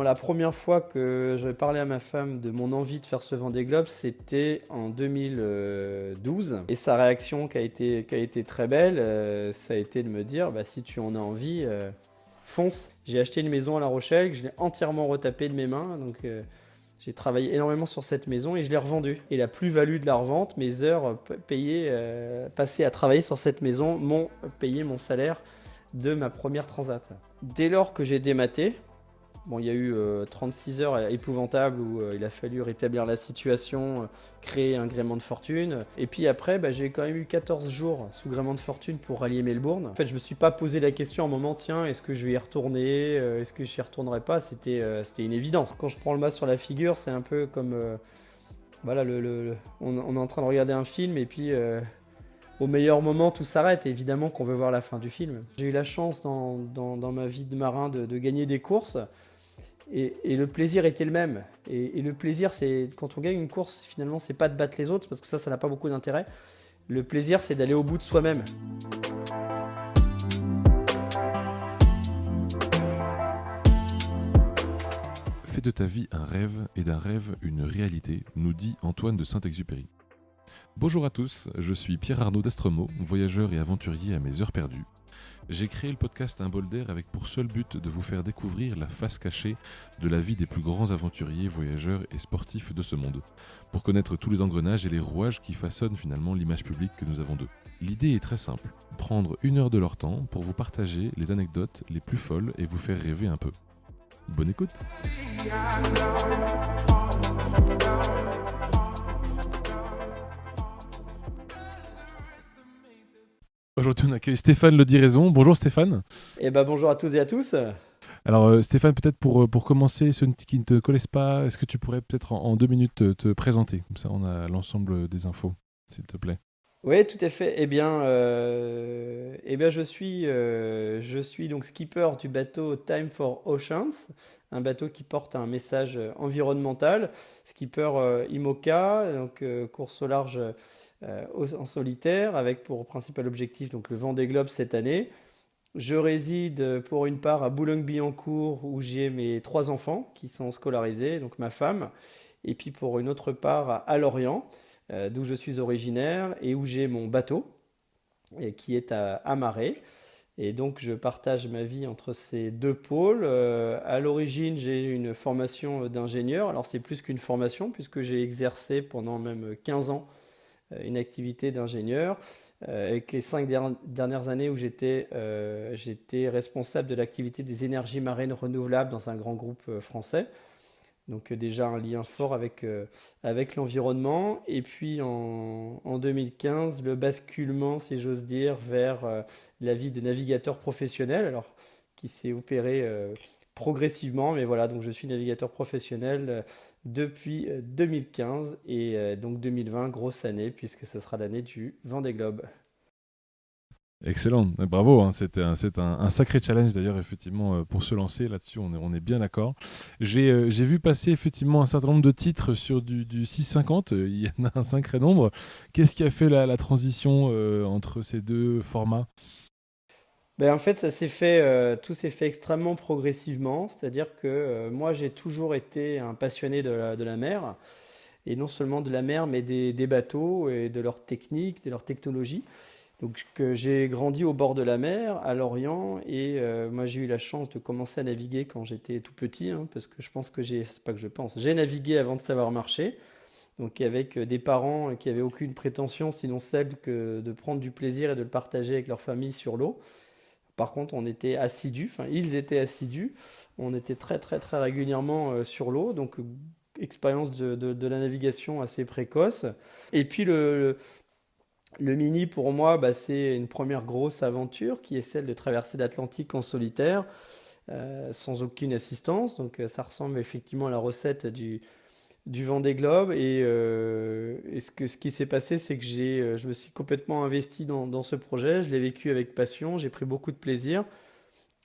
la première fois que je parlais à ma femme de mon envie de faire ce Vendée Globe, c'était en 2012. Et sa réaction qui a été très belle, ça a été de me dire, bah, si tu en as envie, fonce. J'ai acheté une maison à La Rochelle, que je l'ai entièrement retapée de mes mains. Donc j'ai travaillé énormément sur cette maison et je l'ai revendue. Et la plus-value de la revente, mes heures payées, passées à travailler sur cette maison, m'ont payé mon salaire de ma première transat. Dès lors que j'ai dématé, bon, il y a eu 36 heures épouvantables où il a fallu rétablir la situation, créer un gréement de fortune. Et puis après, bah, j'ai quand même eu 14 jours sous gréement de fortune pour rallier Melbourne. En fait, je me suis pas posé la question à un moment, tiens, est-ce que je vais y retourner, est-ce que je n'y retournerai pas. C'était une évidence. Quand je prends le masque sur la figure, c'est un peu comme... voilà, on est en train de regarder un film et puis... au meilleur moment, tout s'arrête. Et évidemment qu'on veut voir la fin du film. J'ai eu la chance dans ma vie de marin de gagner des courses. Et le plaisir était le même. Et le plaisir, c'est quand on gagne une course, finalement, c'est pas de battre les autres, parce que ça n'a pas beaucoup d'intérêt. Le plaisir, c'est d'aller au bout de soi-même. Fais de ta vie un rêve et d'un rêve une réalité, nous dit Antoine de Saint-Exupéry. Bonjour à tous, je suis Pierre-Arnaud d'Estremaux, voyageur et aventurier à mes heures perdues. J'ai créé le podcast Un bol d'air avec pour seul but de vous faire découvrir la face cachée de la vie des plus grands aventuriers, voyageurs et sportifs de ce monde, pour connaître tous les engrenages et les rouages qui façonnent finalement l'image publique que nous avons d'eux. L'idée est très simple, prendre 1 heure de leur temps pour vous partager les anecdotes les plus folles et vous faire rêver un peu. Bonne écoute! Aujourd'hui, on accueille Stéphane Le Diraison. Bonjour Stéphane. Et bah bonjour à toutes et à tous. Alors Stéphane, peut-être pour commencer, ceux qui ne te connaissent pas, est-ce que tu pourrais peut-être en 2 minutes te présenter? Comme ça, on a l'ensemble des infos, s'il te plaît. Oui, tout à fait. Je suis donc skipper du bateau Time for Oceans, un bateau qui porte un message environnemental. Skipper IMOCA, donc course au large en solitaire, avec pour principal objectif donc le Vendée Globe cette année. Je réside pour une part à Boulogne-Billancourt où j'ai mes 3 enfants qui sont scolarisés, donc ma femme, et puis pour une autre part à Lorient, d'où je suis originaire et où j'ai mon bateau et qui est à Marais. Et donc je partage ma vie entre ces deux pôles. À l'origine, j'ai une formation d'ingénieur. Alors c'est plus qu'une formation puisque j'ai exercé pendant même 15 ans une activité d'ingénieur. Avec les 5 dernières années où j'étais responsable de l'activité des énergies marines renouvelables dans un grand groupe français. Donc déjà un lien fort avec l'environnement. Et puis en 2015, le basculement, si j'ose dire, vers la vie de navigateur professionnel, alors qui s'est opéré progressivement. Mais voilà, donc je suis navigateur professionnel depuis 2015 et donc 2020, grosse année, puisque ce sera l'année du Vendée Globe. Excellent, bravo, hein. C'est un sacré challenge d'ailleurs, effectivement, pour se lancer là-dessus, on est bien d'accord. J'ai vu passer effectivement un certain nombre de titres sur du 650, il y en a un sacré nombre. Qu'est-ce qui a fait la transition entre ces deux formats? Ben, en fait, tout s'est fait extrêmement progressivement, c'est-à-dire que moi j'ai toujours été un passionné de la mer, et non seulement de la mer, mais des bateaux et de leur technique, de leur technologie. Donc que j'ai grandi au bord de la mer, à Lorient, et moi j'ai eu la chance de commencer à naviguer quand j'étais tout petit, hein, parce que je pense que c'est pas que je pense, j'ai navigué avant de savoir marcher, donc avec des parents qui avaient aucune prétention, sinon celle que de prendre du plaisir et de le partager avec leur famille sur l'eau. Par contre, on était assidus, enfin ils étaient assidus, on était très très très régulièrement sur l'eau, donc expérience de la navigation assez précoce. Et puis le mini, pour moi, bah, c'est une première grosse aventure qui est celle de traverser l'Atlantique en solitaire, sans aucune assistance. Donc ça ressemble effectivement à la recette du Vendée Globe. Et ce qui s'est passé, c'est que je me suis complètement investi dans ce projet. Je l'ai vécu avec passion, j'ai pris beaucoup de plaisir.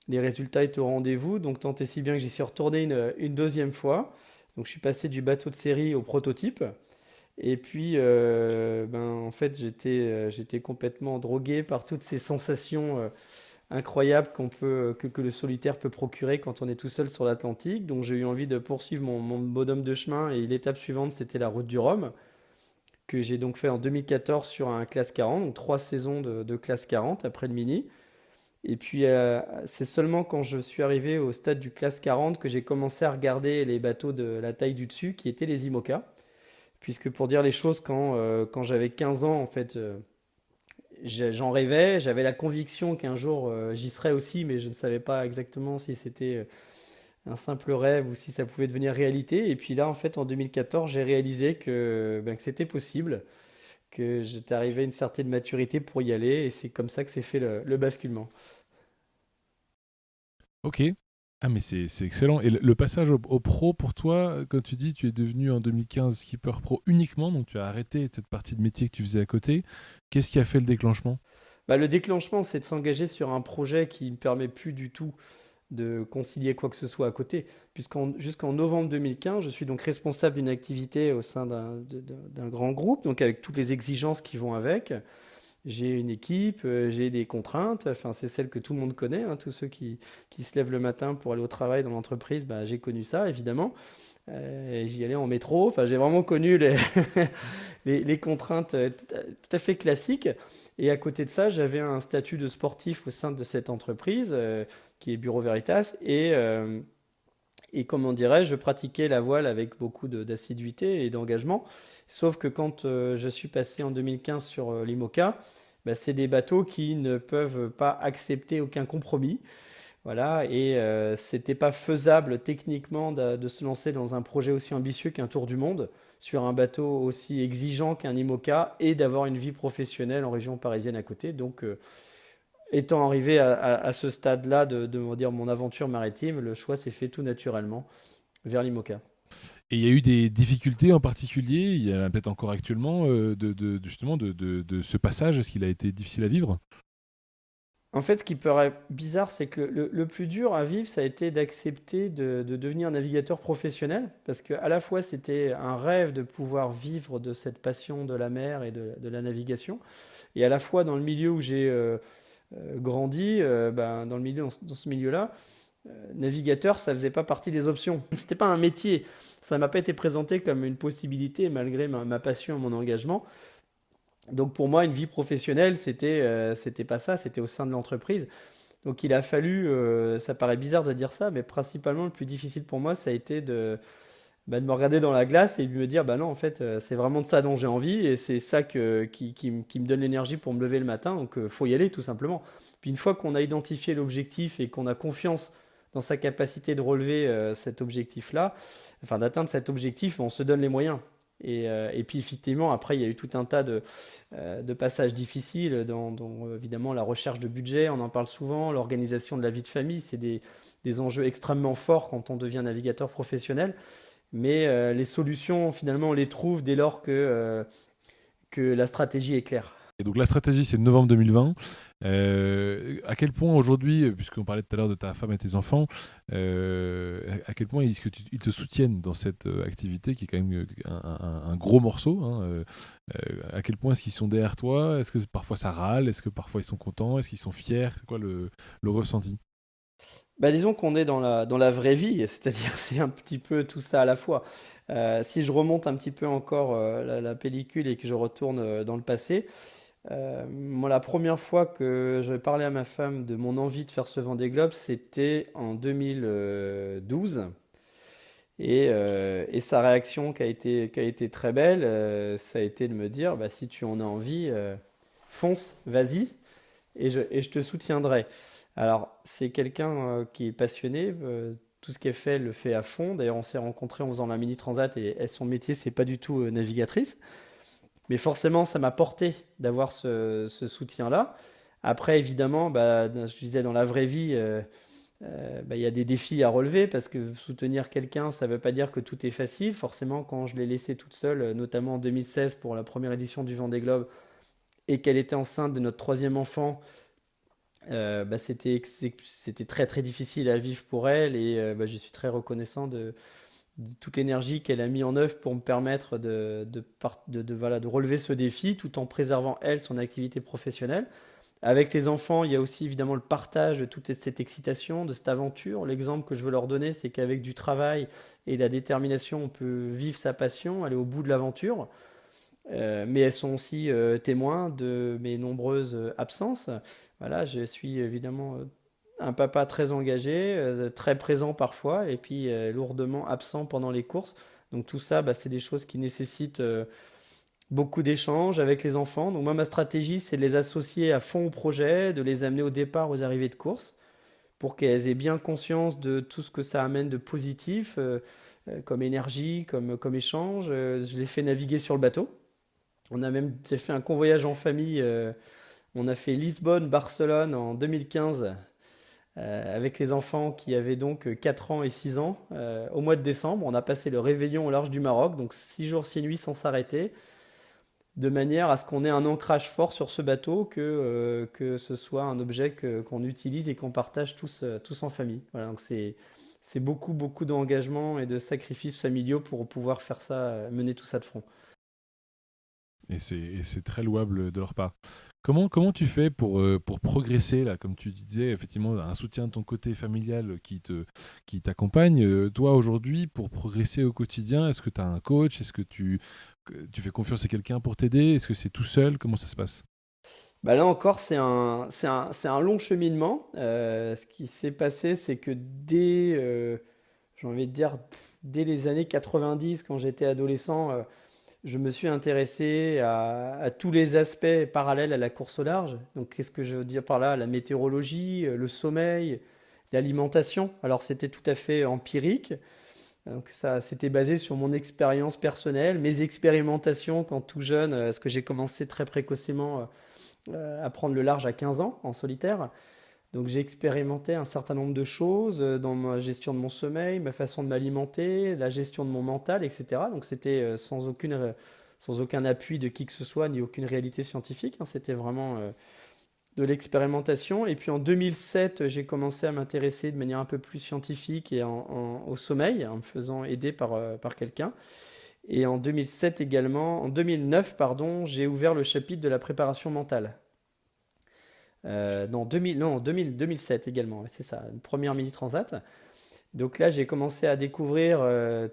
Les résultats étaient au rendez-vous, donc tant et si bien que j'y suis retourné une deuxième fois. Donc je suis passé du bateau de série au prototype. Et puis, en fait, j'étais complètement drogué par toutes ces sensations incroyables que le solitaire peut procurer quand on est tout seul sur l'Atlantique. Donc j'ai eu envie de poursuivre mon bonhomme de chemin et l'étape suivante, c'était la route du Rhum, que j'ai donc fait en 2014 sur un classe 40, donc 3 saisons de classe 40 après le mini. Et puis c'est seulement quand je suis arrivé au stade du classe 40 que j'ai commencé à regarder les bateaux de la taille du dessus, qui étaient les IMOCA. Puisque pour dire les choses, quand j'avais 15 ans, en fait, j'en rêvais, j'avais la conviction qu'un jour j'y serais aussi, mais je ne savais pas exactement si c'était un simple rêve ou si ça pouvait devenir réalité. Et puis là, en fait, en 2014, j'ai réalisé que c'était possible, que j'étais arrivé à une certaine maturité pour y aller, et c'est comme ça que s'est fait le basculement. Ok. Ah, mais c'est excellent. Et le passage au pro, pour toi, quand tu dis tu es devenu en 2015 skipper pro uniquement, donc tu as arrêté cette partie de métier que tu faisais à côté, qu'est-ce qui a fait le déclenchement? Bah, le déclenchement, c'est de s'engager sur un projet qui ne me permet plus du tout de concilier quoi que ce soit à côté, jusqu'en novembre 2015, je suis donc responsable d'une activité au sein d'un grand groupe, donc avec toutes les exigences qui vont avec. J'ai une équipe, j'ai des contraintes, enfin c'est celle que tout le monde connaît, hein, tous ceux qui se lèvent le matin pour aller au travail dans l'entreprise, bah, j'ai connu ça évidemment. Et j'y allais en métro, enfin j'ai vraiment connu les contraintes tout à fait classiques. Et à côté de ça, j'avais un statut de sportif au sein de cette entreprise qui est Bureau Veritas. Et comment dirais-je, je pratiquais la voile avec beaucoup d'assiduité et d'engagement. Sauf que quand je suis passé en 2015 sur l'IMOCA, bah, c'est des bateaux qui ne peuvent pas accepter aucun compromis. Voilà, et c'était pas faisable techniquement de se lancer dans un projet aussi ambitieux qu'un tour du monde sur un bateau aussi exigeant qu'un IMOCA et d'avoir une vie professionnelle en région parisienne à côté. Donc, étant arrivé à ce stade-là on va dire, mon aventure maritime, le choix s'est fait tout naturellement vers l'IMOCA. Et il y a eu des difficultés en particulier, il y en a peut-être encore actuellement, justement de ce passage, est-ce qu'il a été difficile à vivre? En fait, ce qui paraît bizarre, c'est que le plus dur à vivre, ça a été d'accepter de devenir navigateur professionnel, parce que à la fois c'était un rêve de pouvoir vivre de cette passion de la mer et de la navigation, et à la fois dans le milieu où j'ai grandi, ben, dans ce milieu-là, navigateur, ça faisait pas partie des options. C'était pas un métier, ça m'a pas été présenté comme une possibilité malgré ma passion et mon engagement. Donc pour moi, une vie professionnelle, c'était pas ça, c'était au sein de l'entreprise. Donc il a fallu, ça paraît bizarre de dire ça, mais principalement le plus difficile pour moi, ça a été de me regarder dans la glace et de me dire, bah non, en fait, c'est vraiment de ça dont j'ai envie et c'est ça qui me donne l'énergie pour me lever le matin. Donc faut y aller tout simplement. Puis une fois qu'on a identifié l'objectif et qu'on a confiance dans sa capacité de relever cet objectif-là, enfin d'atteindre cet objectif, on se donne les moyens. Et puis effectivement, après, il y a eu tout un tas de passages difficiles, dont évidemment la recherche de budget, on en parle souvent, l'organisation de la vie de famille, c'est des enjeux extrêmement forts quand on devient navigateur professionnel. Mais les solutions, finalement, on les trouve dès lors que la stratégie est claire. Et donc la stratégie, c'est novembre 2020. À quel point aujourd'hui, puisqu'on parlait tout à l'heure de ta femme et tes enfants, à quel point est-ce qu'ils te soutiennent dans cette activité qui est quand même un gros morceau, hein, à quel point est-ce qu'ils sont derrière toi? Est-ce que parfois ça râle? Est-ce que parfois ils sont contents? Est-ce qu'ils sont fiers? C'est quoi le ressenti? Bah, disons qu'on est dans la vraie vie, c'est-à-dire c'est un petit peu tout ça à la fois. Si je remonte un petit peu encore la pellicule et que je retourne dans le passé, moi la première fois que je parlais à ma femme de mon envie de faire ce Vendée Globe, c'était en 2012. Et sa réaction qui a été très belle, ça a été de me dire, bah, si tu en as envie, fonce, vas-y, et je te soutiendrai. Alors, c'est quelqu'un qui est passionné, tout ce qu'elle fait, elle le fait à fond. D'ailleurs, on s'est rencontrés en faisant la mini transat et elle, son métier, c'est pas du tout navigatrice. Mais forcément, ça m'a porté d'avoir ce soutien-là. Après, évidemment, bah, je disais, dans la vraie vie, bah, il y a des défis à relever parce que soutenir quelqu'un, ça ne veut pas dire que tout est facile. Forcément, quand je l'ai laissée toute seule, notamment en 2016 pour la première édition du Vendée Globe, et qu'elle était enceinte de notre troisième enfant, bah, c'était très très difficile à vivre pour elle et bah, je suis très reconnaissant de toute l'énergie qu'elle a mis en œuvre pour me permettre voilà, de relever ce défi tout en préservant elle son activité professionnelle. Avec les enfants, il y a aussi évidemment le partage de toute cette excitation, de cette aventure. L'exemple que je veux leur donner, c'est qu'avec du travail et de la détermination, on peut vivre sa passion, aller au bout de l'aventure. Mais elles sont aussi témoins de mes nombreuses absences. Voilà, je suis évidemment un papa très engagé, très présent parfois, et puis lourdement absent pendant les courses. Donc tout ça, bah, c'est des choses qui nécessitent beaucoup d'échanges avec les enfants. Donc moi, ma stratégie, c'est de les associer à fond au projet, de les amener au départ, aux arrivées de course, pour qu'elles aient bien conscience de tout ce que ça amène de positif, comme énergie, comme échange. Je les fais naviguer sur le bateau. J'ai fait un convoyage en famille. On a fait Lisbonne-Barcelone en 2015 avec les enfants qui avaient donc 4 ans et 6 ans. Au mois de décembre, on a passé le réveillon au large du Maroc, donc 6 jours, 6 nuits sans s'arrêter, de manière à ce qu'on ait un ancrage fort sur ce bateau, que ce soit un objet qu'on utilise et qu'on partage tous en famille. Voilà, donc c'est beaucoup, beaucoup d'engagement et de sacrifices familiaux pour pouvoir faire ça, mener tout ça de front. Et c'est très louable de leur part. Comment tu fais pour progresser, là, comme tu disais, effectivement, un soutien de ton côté familial qui t'accompagne. Toi, aujourd'hui, pour progresser au quotidien, est-ce que tu as un coach? Est-ce que tu fais confiance à quelqu'un pour t'aider? Est-ce que c'est tout seul? Comment ça se passe? Bah là encore, c'est un long cheminement. Ce qui s'est passé, c'est que j'ai envie de dire, dès les années 90, quand j'étais adolescent, je me suis intéressé à tous les aspects parallèles à la course au large. Donc, qu'est-ce que je veux dire par là? La météorologie, le sommeil, l'alimentation. Alors, c'était tout à fait empirique. Donc, ça, c'était basé sur mon expérience personnelle, mes expérimentations quand tout jeune, parce que j'ai commencé très précocement à prendre le large à 15 ans en solitaire. Donc j'ai expérimenté un certain nombre de choses dans ma gestion de mon sommeil, ma façon de m'alimenter, la gestion de mon mental, etc. Donc c'était sans aucun appui de qui que ce soit, ni aucune réalité scientifique, hein. C'était vraiment de l'expérimentation. Et puis en 2007, j'ai commencé à m'intéresser de manière un peu plus scientifique au sommeil, en me faisant aider par quelqu'un. Et en 2007 également, en 2009, pardon, j'ai ouvert le chapitre de la préparation mentale. Non, 2000, non, 2000, 2007 également, ouais, c'est ça, une première mini transat. Donc là, j'ai commencé à découvrir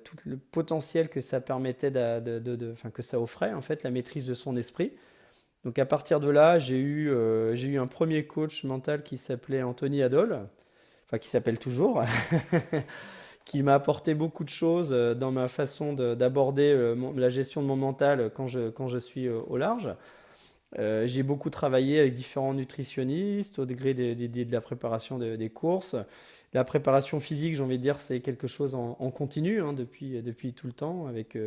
tout le potentiel que ça permettait enfin, que ça offrait, en fait, la maîtrise de son esprit. Donc à partir de là, j'ai eu un premier coach mental qui s'appelait Anthony Adol, enfin qui s'appelle toujours, qui m'a apporté beaucoup de choses dans ma façon d'aborder la gestion de mon mental quand je suis au large. J'ai beaucoup travaillé avec différents nutritionnistes au degré de la préparation des courses. La préparation physique, j'ai envie de dire, c'est quelque chose en continu, hein, depuis tout le temps, avec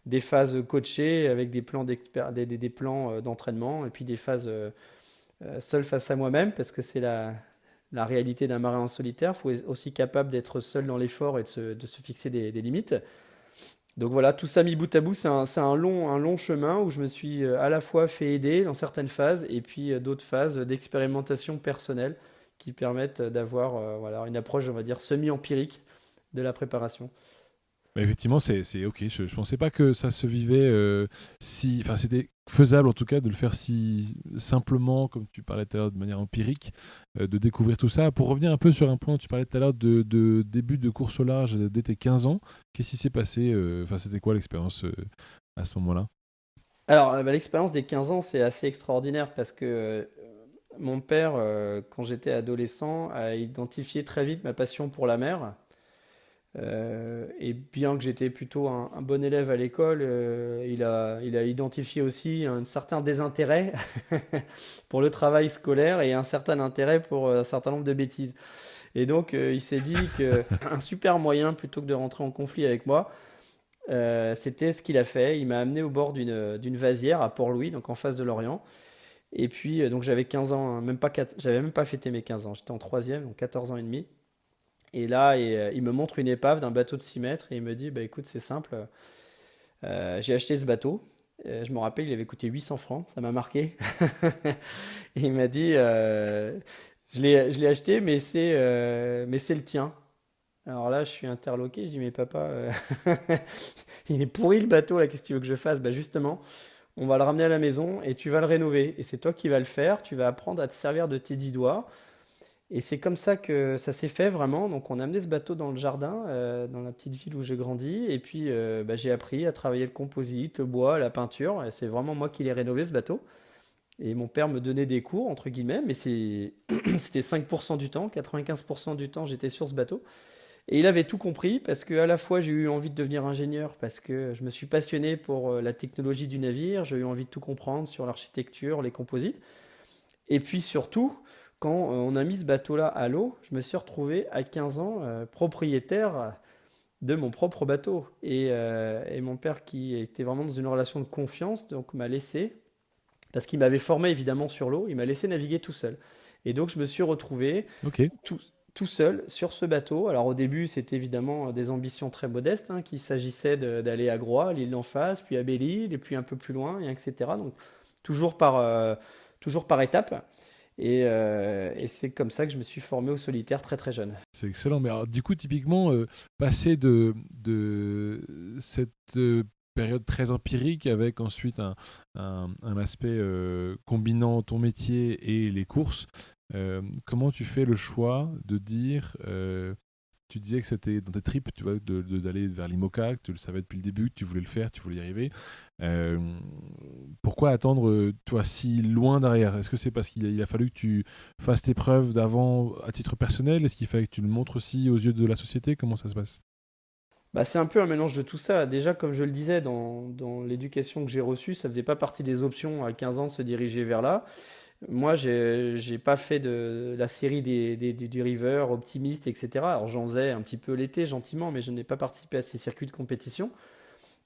des phases coachées, avec des plans des plans d'entraînement, et puis des phases seul face à moi-même, parce que c'est la réalité d'un marin en solitaire. Il faut être aussi capable d'être seul dans l'effort et de se fixer des limites. Donc voilà, tout ça mis bout à bout, c'est un long chemin où je me suis à la fois fait aider dans certaines phases et puis d'autres phases d'expérimentation personnelle qui permettent d'avoir voilà, une approche, on va dire, semi-empirique de la préparation. Bah, effectivement, c'est ok. Je pensais pas que ça se vivait si. Enfin, c'était faisable en tout cas de le faire si simplement, comme tu parlais tout à l'heure, de manière empirique, de découvrir tout ça. Pour revenir un peu sur un point, tu parlais tout à l'heure de début de course au large dès tes 15 ans. Qu'est-ce qui s'est passé? Enfin, c'était quoi l'expérience à ce moment-là? Alors, bah, l'expérience des 15 ans, c'est assez extraordinaire parce que mon père, quand j'étais adolescent, a identifié très vite ma passion pour la mer. Et bien que j'étais plutôt un bon élève à l'école, il a identifié aussi un certain désintérêt pour le travail scolaire et un certain intérêt pour un certain nombre de bêtises. Et donc, il s'est dit qu'un super moyen, plutôt que de rentrer en conflit avec moi, c'était ce qu'il a fait. Il m'a amené au bord d'une vasière à Port-Louis, donc en face de Lorient. Et puis, donc j'avais 15 ans, hein, j'avais même pas fêté mes 15 ans. J'étais en troisième, donc 14 ans et demi. Et là, il me montre une épave d'un bateau de 6 mètres et il me dit, bah écoute, c'est simple, j'ai acheté ce bateau. Je me rappelle, il avait coûté 800 francs, ça m'a marqué. Et il m'a dit, je l'ai acheté, mais c'est le tien. Alors là, je suis interloqué, je dis, mais papa, il est pourri le bateau, là, qu'est-ce que tu veux que je fasse? Bah justement, on va le ramener à la maison et tu vas le rénover. Et c'est toi qui vas le faire, tu vas apprendre à te servir de tes 10 doigts. Et c'est comme ça que ça s'est fait vraiment. Donc on a amené ce bateau dans le jardin, dans la petite ville où j'ai grandi. Et puis bah, j'ai appris à travailler le composite, le bois, la peinture. Et c'est vraiment moi qui l'ai rénové ce bateau. Et mon père me donnait des cours, entre guillemets, mais c'était 5% du temps, 95% du temps j'étais sur ce bateau. Et il avait tout compris parce que à la fois j'ai eu envie de devenir ingénieur parce que je me suis passionné pour la technologie du navire, j'ai eu envie de tout comprendre sur l'architecture, les composites. Et puis surtout, quand on a mis ce bateau-là à l'eau, je me suis retrouvé à 15 ans propriétaire de mon propre bateau. Et mon père, qui était vraiment dans une relation de confiance, donc m'a laissé, parce qu'il m'avait formé évidemment sur l'eau, il m'a laissé naviguer tout seul. Et donc je me suis retrouvé Ok. tout, tout seul sur ce bateau. Alors au début, c'était évidemment des ambitions très modestes, hein, qu'il s'agissait d'aller à Groix, l'île d'en face, puis à Belle-Île, et puis un peu plus loin, et etc. Donc toujours toujours par étapes. Et c'est comme ça que je me suis formé au solitaire très très jeune. C'est excellent. Mais alors, du coup, typiquement, passer de cette période très empirique avec ensuite un aspect combinant ton métier et les courses, comment tu fais le choix de dire, tu disais que c'était dans tes tripes, tu vois, d'aller vers l'IMOCA, que tu le savais depuis le début, que tu voulais le faire, tu voulais y arriver. Euh, Pourquoi attendre, toi, si loin derrière? Est-ce que c'est parce qu'il a fallu que tu fasses tes preuves d'avant à titre personnel? Est-ce qu'il fallait que tu le montres aussi aux yeux de la société? Comment ça se passe? Bah, c'est un peu un mélange de tout ça. Déjà, comme je le disais, dans l'éducation que j'ai reçue, ça faisait pas partie des options à 15 ans de se diriger vers là. Moi, j'ai pas fait de la série du River, Optimiste, etc. Alors j'en faisais un petit peu l'été, gentiment, mais je n'ai pas participé à ces circuits de compétition.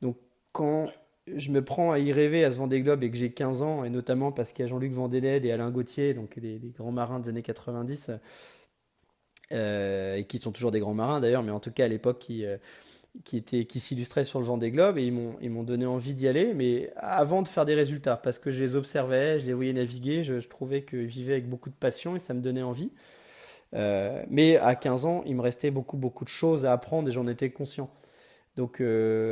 Donc quand je me prends à y rêver à ce Vendée Globe et que j'ai 15 ans, et notamment parce qu'il y a Jean-Luc Vandenesse et Alain Gauthier, donc des grands marins des années 90, et qui sont toujours des grands marins d'ailleurs, mais en tout cas à l'époque qui s'illustraient sur le Vendée Globe, et ils m'ont donné envie d'y aller, mais avant de faire des résultats, parce que je les observais, je les voyais naviguer, je trouvais qu'ils vivaient avec beaucoup de passion et ça me donnait envie. Mais à 15 ans, il me restait beaucoup, beaucoup de choses à apprendre et j'en étais conscient. Donc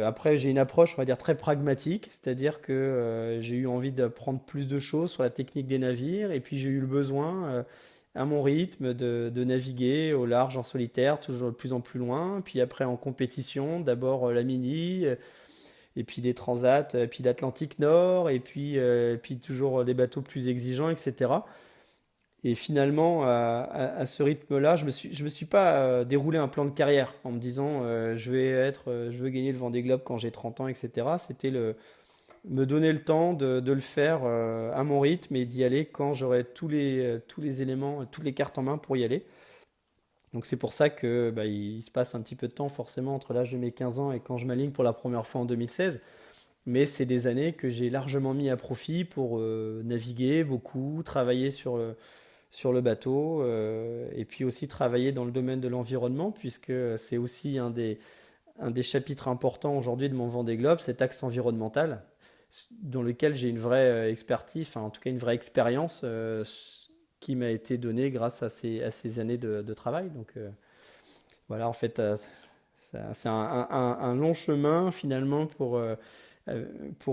après, j'ai une approche, on va dire, très pragmatique, c'est-à-dire que j'ai eu envie d'apprendre plus de choses sur la technique des navires, et puis j'ai eu le besoin, à mon rythme, de naviguer au large en solitaire, toujours de plus en plus loin, puis après en compétition, d'abord la Mini, et puis des transats, puis l'Atlantique Nord, et puis toujours des bateaux plus exigeants, etc. Et finalement, à ce rythme-là, je me suis pas déroulé un plan de carrière en me disant je veux gagner le Vendée Globe quand j'ai 30 ans, etc. C'était me donner le temps de le faire à mon rythme et d'y aller quand j'aurai tous les éléments, toutes les cartes en main pour y aller. Donc c'est pour ça que bah, il se passe un petit peu de temps forcément entre l'âge de mes 15 ans et quand je m'aligne pour la première fois en 2016. Mais c'est des années que j'ai largement mis à profit pour naviguer beaucoup, travailler sur le bateau, et puis aussi travailler dans le domaine de l'environnement, puisque c'est aussi un des chapitres importants aujourd'hui de mon Vendée Globe, cet axe environnemental, dans lequel j'ai une vraie expertise, enfin en tout cas une vraie expérience qui m'a été donnée grâce à ces années de travail. Donc voilà, en fait, c'est un long chemin finalement pour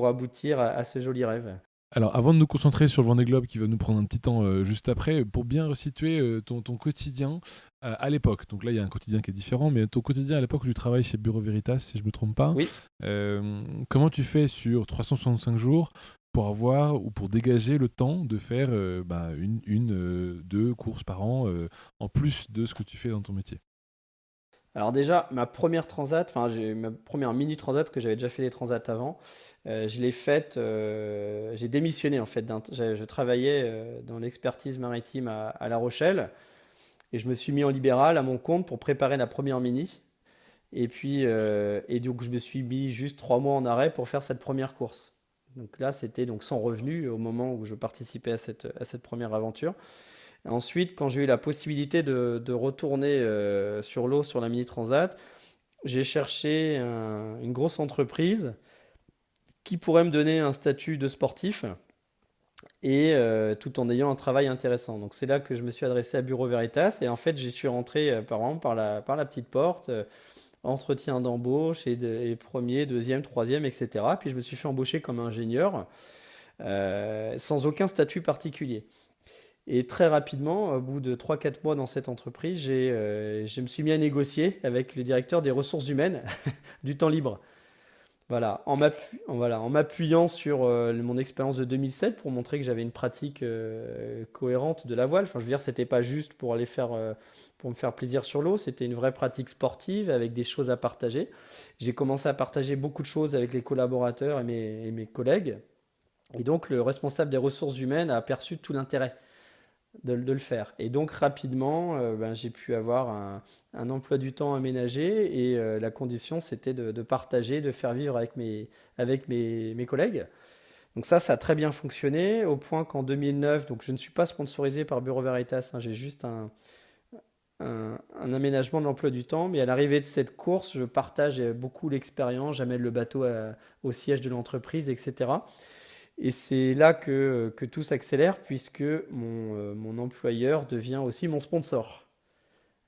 aboutir à ce joli rêve. Alors, avant de nous concentrer sur le Vendée Globe qui va nous prendre un petit temps juste après, pour bien resituer ton quotidien à l'époque. Donc là, il y a un quotidien qui est différent, mais ton quotidien à l'époque où tu travailles chez Bureau Veritas, si je ne me trompe pas, Oui. comment tu fais sur 365 jours pour avoir ou pour dégager le temps de faire deux courses par an en plus de ce que tu fais dans ton métier? Alors déjà, ma première transat, enfin j'ai ma première mini transat, parce que j'avais déjà fait les transats avant, je l'ai faite, j'ai démissionné en fait. Je travaillais dans l'expertise maritime à La Rochelle et je me suis mis en libéral à mon compte pour préparer la première mini. Et donc je me suis mis juste 3 mois en arrêt pour faire cette première course. Donc là, c'était donc sans revenu au moment où je participais à cette première aventure. Ensuite, quand j'ai eu la possibilité de retourner sur l'eau sur la Mini Transat, j'ai cherché une grosse entreprise qui pourrait me donner un statut de sportif et tout en ayant un travail intéressant. Donc c'est là que je me suis adressé à Bureau Veritas et en fait j'y suis rentré par exemple par la petite porte. entretien d'embauche et premier, deuxième, troisième, etc. Puis je me suis fait embaucher comme ingénieur sans aucun statut particulier. Et très rapidement, au bout de 3 4 mois dans cette entreprise, je me suis mis à négocier avec le directeur des ressources humaines du temps libre. Voilà, en m'appuyant sur mon expérience de 2007 pour montrer que j'avais une pratique cohérente de la voile. Enfin, je veux dire, c'était pas juste pour aller faire, pour me faire plaisir sur l'eau, c'était une vraie pratique sportive avec des choses à partager. J'ai commencé à partager beaucoup de choses avec les collaborateurs et mes collègues. Et donc, le responsable des ressources humaines a aperçu tout l'intérêt de le faire. Et donc rapidement, ben, j'ai pu avoir un emploi du temps aménagé et la condition c'était de partager, de faire vivre avec mes collègues. Donc ça a très bien fonctionné au point qu'en 2009, donc je ne suis pas sponsorisé par Bureau Veritas, hein, j'ai juste un aménagement de l'emploi du temps, mais à l'arrivée de cette course, je partage beaucoup l'expérience, j'amène le bateau au siège de l'entreprise, etc. Et c'est là que tout s'accélère puisque mon employeur devient aussi mon sponsor.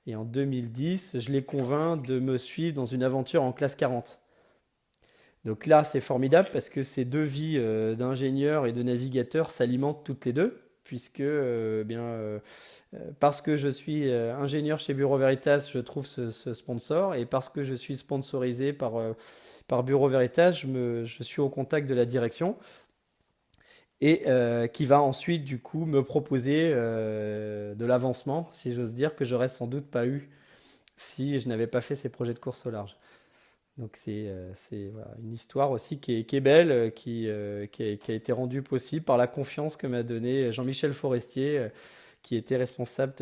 Et en 2010, je les convainc de me suivre dans une aventure en classe 40. Donc là, c'est formidable parce que ces deux vies d'ingénieur et de navigateur s'alimentent toutes les deux, puisque parce que je suis ingénieur chez Bureau Veritas, je trouve ce sponsor, et parce que je suis sponsorisé par Bureau Veritas, je suis au contact de la direction et qui va ensuite du coup me proposer de l'avancement, si j'ose dire, que j'aurais sans doute pas eu si je n'avais pas fait ces projets de course au large. Donc voilà, une histoire aussi qui est belle, qui a été rendue possible par la confiance que m'a donnée Jean-Michel Forestier, qui était responsable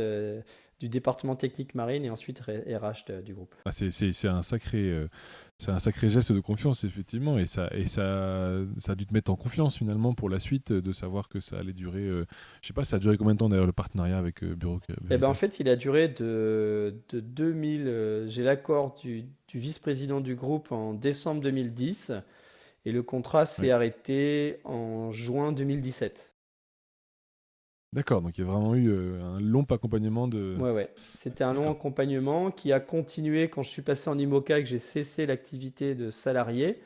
du département technique marine et ensuite RH du groupe. Ah, c'est un sacré geste de confiance, effectivement, ça a dû te mettre en confiance finalement pour la suite, de savoir que ça allait durer. Je sais pas, ça a duré combien de temps d'ailleurs le partenariat avec Bureau Eh ben, en Veritas? fait, il a duré de 2000. J'ai l'accord du vice-président du groupe en décembre 2010 et le contrat s'est Oui. arrêté en juin 2017. D'accord, donc il y a vraiment eu un long accompagnement de. Ouais, ouais. C'était un long D'accord. accompagnement qui a continué quand je suis passé en IMOCA et que j'ai cessé l'activité de salarié.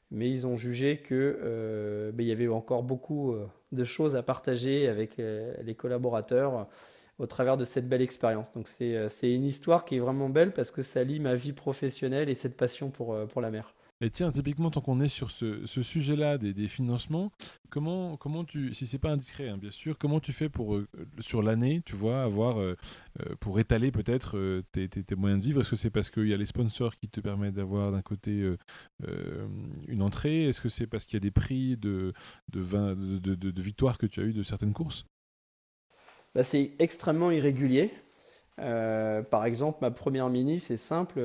Mais ils ont jugé que ben, il y avait encore beaucoup de choses à partager avec les collaborateurs au travers de cette belle expérience. Donc c'est une histoire qui est vraiment belle parce que ça lie ma vie professionnelle et cette passion pour la mer. Et tiens, typiquement, tant qu'on est sur ce sujet-là des financements, comment tu, si c'est pas indiscret, hein, bien sûr, comment tu fais pour, sur l'année, tu vois, avoir, pour étaler peut-être tes moyens de vivre? Est-ce que c'est parce qu'il y a les sponsors qui te permettent d'avoir d'un côté une entrée? Est-ce que c'est parce qu'il y a des prix de victoires que tu as eu de certaines courses? Là, c'est extrêmement irrégulier. Par exemple, ma première mini, c'est simple.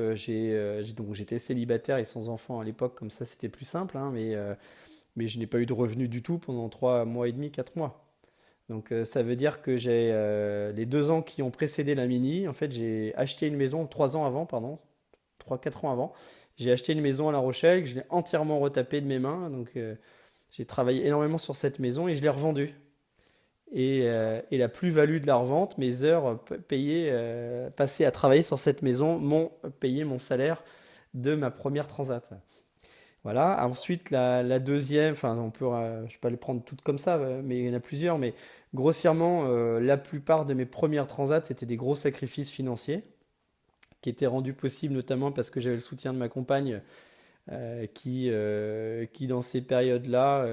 Donc j'étais célibataire et sans enfant à l'époque, comme ça c'était plus simple, hein, mais je n'ai pas eu de revenus du tout pendant 3 mois et demi, 4 mois. Donc ça veut dire que j'ai les 2 ans qui ont précédé la mini, en fait j'ai acheté une maison 3 ans avant, pardon, 3 4 ans avant. J'ai acheté une maison à La Rochelle que je l'ai entièrement retapée de mes mains. Donc j'ai travaillé énormément sur cette maison et je l'ai revendue. Et la plus-value de la revente, mes heures payées, passées à travailler sur cette maison, m'ont payé mon salaire de ma première transat. Voilà. Ensuite, la deuxième, enfin, je ne vais pas les prendre toutes comme ça, mais il y en a plusieurs. Mais grossièrement, la plupart de mes premières transats, c'était des gros sacrifices financiers qui étaient rendus possibles notamment parce que j'avais le soutien de ma compagne qui dans ces périodes-là,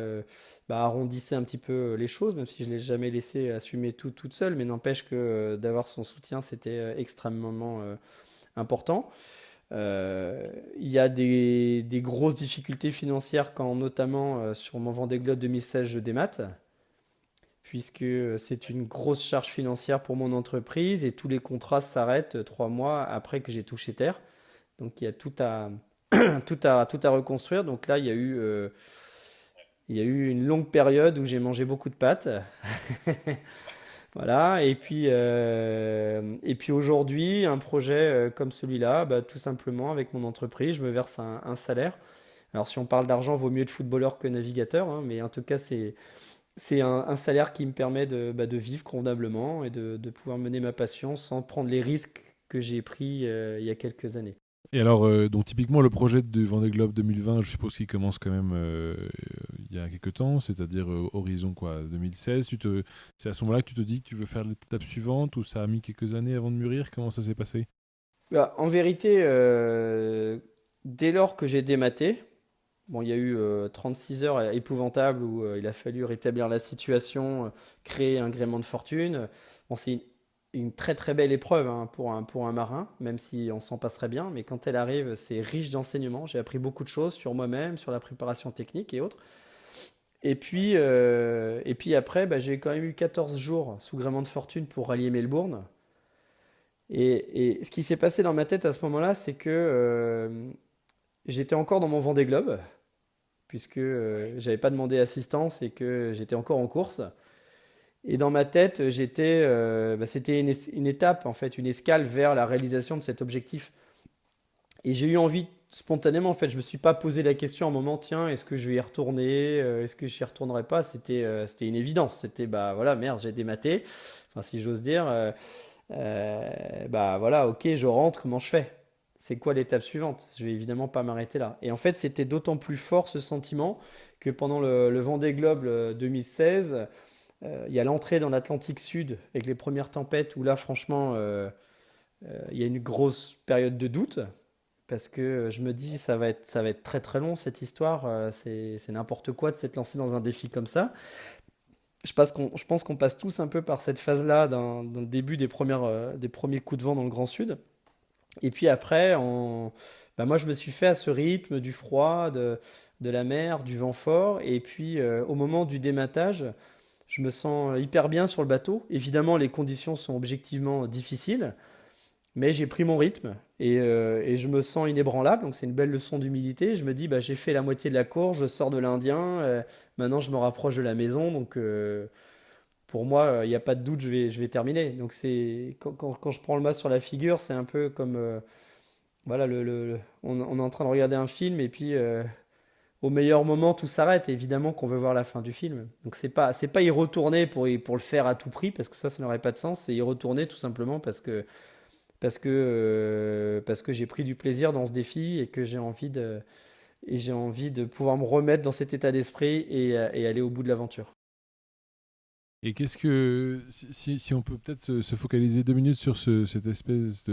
bah, arrondissait un petit peu les choses, même si je ne l'ai jamais laissé assumer tout toute seule. Mais n'empêche que d'avoir son soutien, c'était extrêmement important. Il y a des grosses difficultés financières quand notamment sur mon Vendée Globe 2016 je démate, puisque c'est une grosse charge financière pour mon entreprise et tous les contrats s'arrêtent 3 mois après que j'ai touché terre. Donc il y a tout à reconstruire. Donc là, il y a eu une longue période où j'ai mangé beaucoup de pâtes. Voilà. Et puis aujourd'hui, un projet comme celui-là, bah, tout simplement avec mon entreprise, je me verse un salaire. Alors si on parle d'argent, vaut mieux de footballeur que navigateur, hein, mais en tout cas, c'est un salaire qui me permet de vivre convenablement et de pouvoir mener ma passion sans prendre les risques que j'ai pris il y a quelques années. Et alors, donc typiquement, le projet de Vendée Globe 2020, je suppose qu'il commence quand même il y a quelques temps, c'est-à-dire horizon quoi, 2016. C'est à ce moment-là que tu te dis que tu veux faire l'étape suivante ou ça a mis quelques années avant de mûrir? Comment ça s'est passé? Bah, en vérité, dès lors que j'ai dématé, bon, il y a eu 36 heures épouvantables où il a fallu rétablir la situation, créer un gréement de fortune. Bon, c'est une très très belle épreuve hein, pour un marin, même si on s'en passerait bien, mais quand elle arrive, c'est riche d'enseignements. J'ai appris beaucoup de choses sur moi-même, sur la préparation technique et autres. Et puis après, bah, j'ai quand même eu 14 jours sous gréement de fortune pour rallier Melbourne. Et ce qui s'est passé dans ma tête à ce moment-là, c'est que j'étais encore dans mon Vendée Globe, puisque j'avais pas demandé assistance et que j'étais encore en course. Et dans ma tête, c'était une étape, en fait, une escale vers la réalisation de cet objectif. Et j'ai eu envie, spontanément, en fait, je me suis pas posé la question à un moment, tiens, est-ce que je vais y retourner, est-ce que je y retournerai pas? C'était une évidence. C'était, bah voilà, merde, j'ai dématé, enfin, si j'ose dire. Bah voilà, ok, je rentre, comment je fais? C'est quoi l'étape suivante? Je vais évidemment pas m'arrêter là. Et en fait, c'était d'autant plus fort ce sentiment que pendant le Vendée Globe 2016, il y a l'entrée dans l'Atlantique Sud avec les premières tempêtes où là, franchement, il y a une grosse période de doute parce que je me dis ça va être très très long cette histoire. C'est n'importe quoi de s'être lancé dans un défi comme ça. Je pense qu'on passe tous un peu par cette phase-là dans le début des premiers coups de vent dans le Grand Sud. Et puis après, bah moi je me suis fait à ce rythme du froid, de la mer, du vent fort. Et puis au moment du dématage, je me sens hyper bien sur le bateau. Évidemment, les conditions sont objectivement difficiles, mais j'ai pris mon rythme et je me sens inébranlable. Donc c'est une belle leçon d'humilité. Je me dis, bah, j'ai fait la moitié de la course, je sors de l'Indien. Maintenant, je me rapproche de la maison. Donc pour moi, il n'y a pas de doute, je vais terminer. Donc c'est quand je prends le mât sur la figure, c'est un peu comme voilà, on est en train de regarder un film et puis au meilleur moment tout s'arrête. Évidemment qu'on veut voir la fin du film. Donc c'est pas y retourner pour le faire à tout prix parce que ça n'aurait pas de sens. C'est y retourner tout simplement parce que j'ai pris du plaisir dans ce défi et que j'ai envie de pouvoir me remettre dans cet état d'esprit et aller au bout de l'aventure. Et qu'est-ce que, si on peut peut-être se focaliser 2 minutes sur cette espèce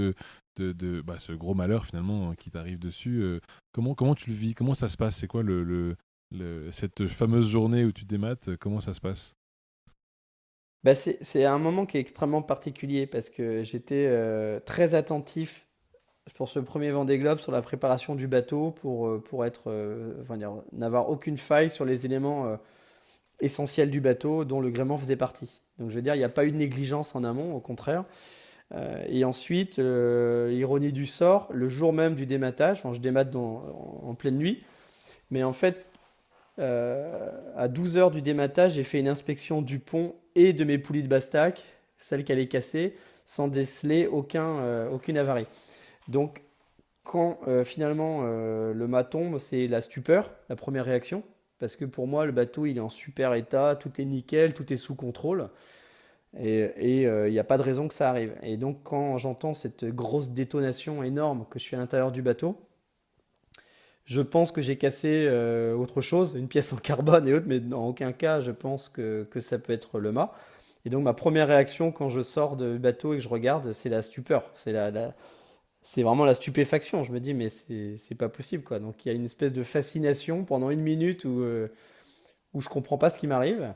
bah, ce gros malheur finalement qui t'arrive dessus, comment tu le vis? Comment ça se passe? C'est quoi cette fameuse journée où tu démates? Comment ça se passe? Bah, c'est un moment qui est extrêmement particulier parce que j'étais très attentif pour ce premier Vendée Globe sur la préparation du bateau pour être, enfin dire, n'avoir aucune faille sur les éléments essentiels du bateau dont le gréement faisait partie. Donc je veux dire, il n'y a pas eu de négligence en amont, au contraire. Et ensuite, ironie du sort, le jour même du dématage, enfin, je démate en pleine nuit, mais en fait, à 12 heures du dématage, j'ai fait une inspection du pont et de mes poulies de Bastac, celle qu'elle est cassée, sans déceler aucune avarie. Donc, quand finalement le mât tombe, c'est la stupeur, la première réaction. Parce que pour moi, le bateau, il est en super état, tout est nickel, tout est sous contrôle. Et il n'y a pas de raison que ça arrive. Et donc, quand j'entends cette grosse détonation énorme que je suis à l'intérieur du bateau, je pense que j'ai cassé autre chose, une pièce en carbone et autres, mais dans aucun cas, je pense que ça peut être le mât. Et donc, ma première réaction quand je sors du bateau et que je regarde, c'est la stupeur. C'est vraiment la stupéfaction. Je me dis, mais c'est pas possible, quoi. Donc, il y a une espèce de fascination pendant une minute où je comprends pas ce qui m'arrive.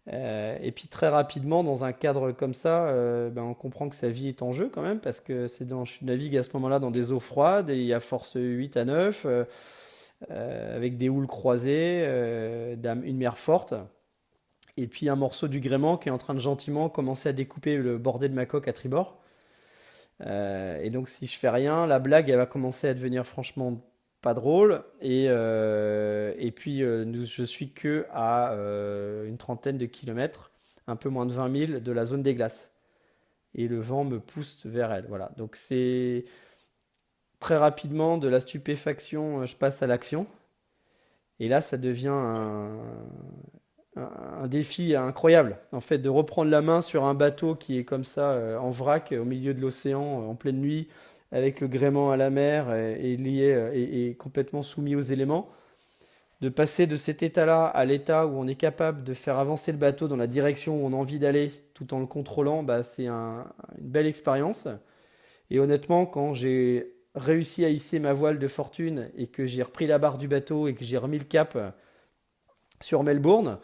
Et puis très rapidement, dans un cadre comme ça, ben, on comprend que sa vie est en jeu quand même, parce que je navigue à ce moment-là dans des eaux froides, et il y a force 8 à 9, avec des houles croisées, une mer forte, et puis un morceau du gréement qui est en train de gentiment commencer à découper le bordé de ma coque à tribord. Et donc si je fais rien, la blague elle va commencer à devenir franchement pas drôle. Et puis je suis que à une trentaine de kilomètres, un peu moins de 20 000 de la zone des glaces. Et le vent me pousse vers elle. Voilà. Donc c'est très rapidement de la stupéfaction, je passe à l'action. Et là, ça devient un défi incroyable, en fait, de reprendre la main sur un bateau qui est comme ça, en vrac, au milieu de l'océan, en pleine nuit, avec le gréement à la mer et lié et complètement soumis aux éléments, de passer de cet état-là à l'état où on est capable de faire avancer le bateau dans la direction où on a envie d'aller tout en le contrôlant, bah, c'est une belle expérience. Et honnêtement, quand j'ai réussi à hisser ma voile de fortune et que j'ai repris la barre du bateau et que j'ai remis le cap sur Melbourne,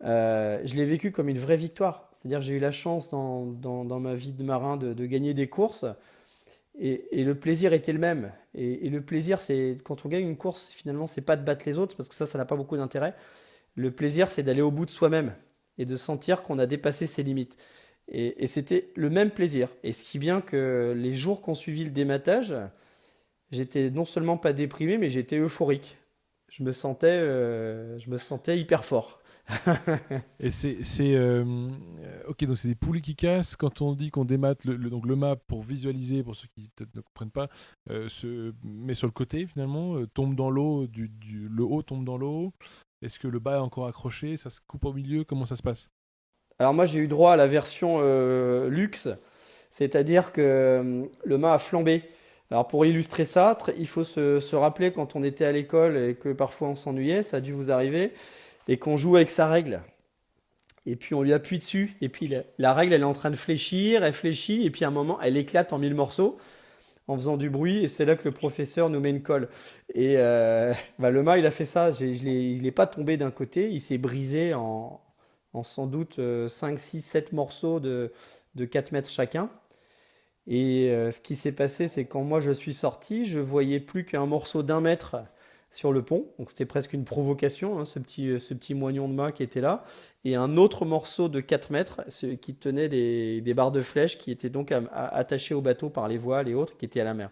je l'ai vécu comme une vraie victoire. C'est-à-dire que j'ai eu la chance dans ma vie de marin de gagner des courses et le plaisir était le même. Et le plaisir, c'est quand on gagne une course, finalement, c'est pas de battre les autres parce que ça n'a pas beaucoup d'intérêt. Le plaisir, c'est d'aller au bout de soi-même et de sentir qu'on a dépassé ses limites. Et c'était le même plaisir. Et ce qui bien que les jours qu'on suivi le dématage, j'étais non seulement pas déprimé, mais j'étais euphorique. Je me sentais hyper fort. Et ok, donc c'est des poulies qui cassent. Quand on dit qu'on démate donc le mât pour visualiser, pour ceux qui peut-être ne comprennent pas, se met sur le côté finalement, tombe dans l'eau, le haut tombe dans l'eau. Est-ce que le bas est encore accroché? Ça se coupe au milieu? Comment ça se passe? Alors moi, j'ai eu droit à la version luxe, c'est-à-dire que le mât a flambé. Alors pour illustrer ça, il faut se rappeler quand on était à l'école et que parfois on s'ennuyait, ça a dû vous arriver, et qu'on joue avec sa règle. Et puis on lui appuie dessus, et puis la règle elle est en train de fléchir, elle fléchit, et puis à un moment elle éclate en mille morceaux en faisant du bruit, et c'est là que le professeur nous met une colle. Et bah, le mât il a fait ça, il n'est pas tombé d'un côté, il s'est brisé en sans doute 5, 6, 7 morceaux de 4 mètres chacun. Et ce qui s'est passé, c'est quand moi je suis sorti, je voyais plus qu'un morceau d'un mètre sur le pont. Donc c'était presque une provocation, hein, ce petit moignon de mât qui était là. Et un autre morceau de 4 mètres qui tenait des barres de flèches qui étaient donc attachées au bateau par les voiles et autres qui étaient à la mer.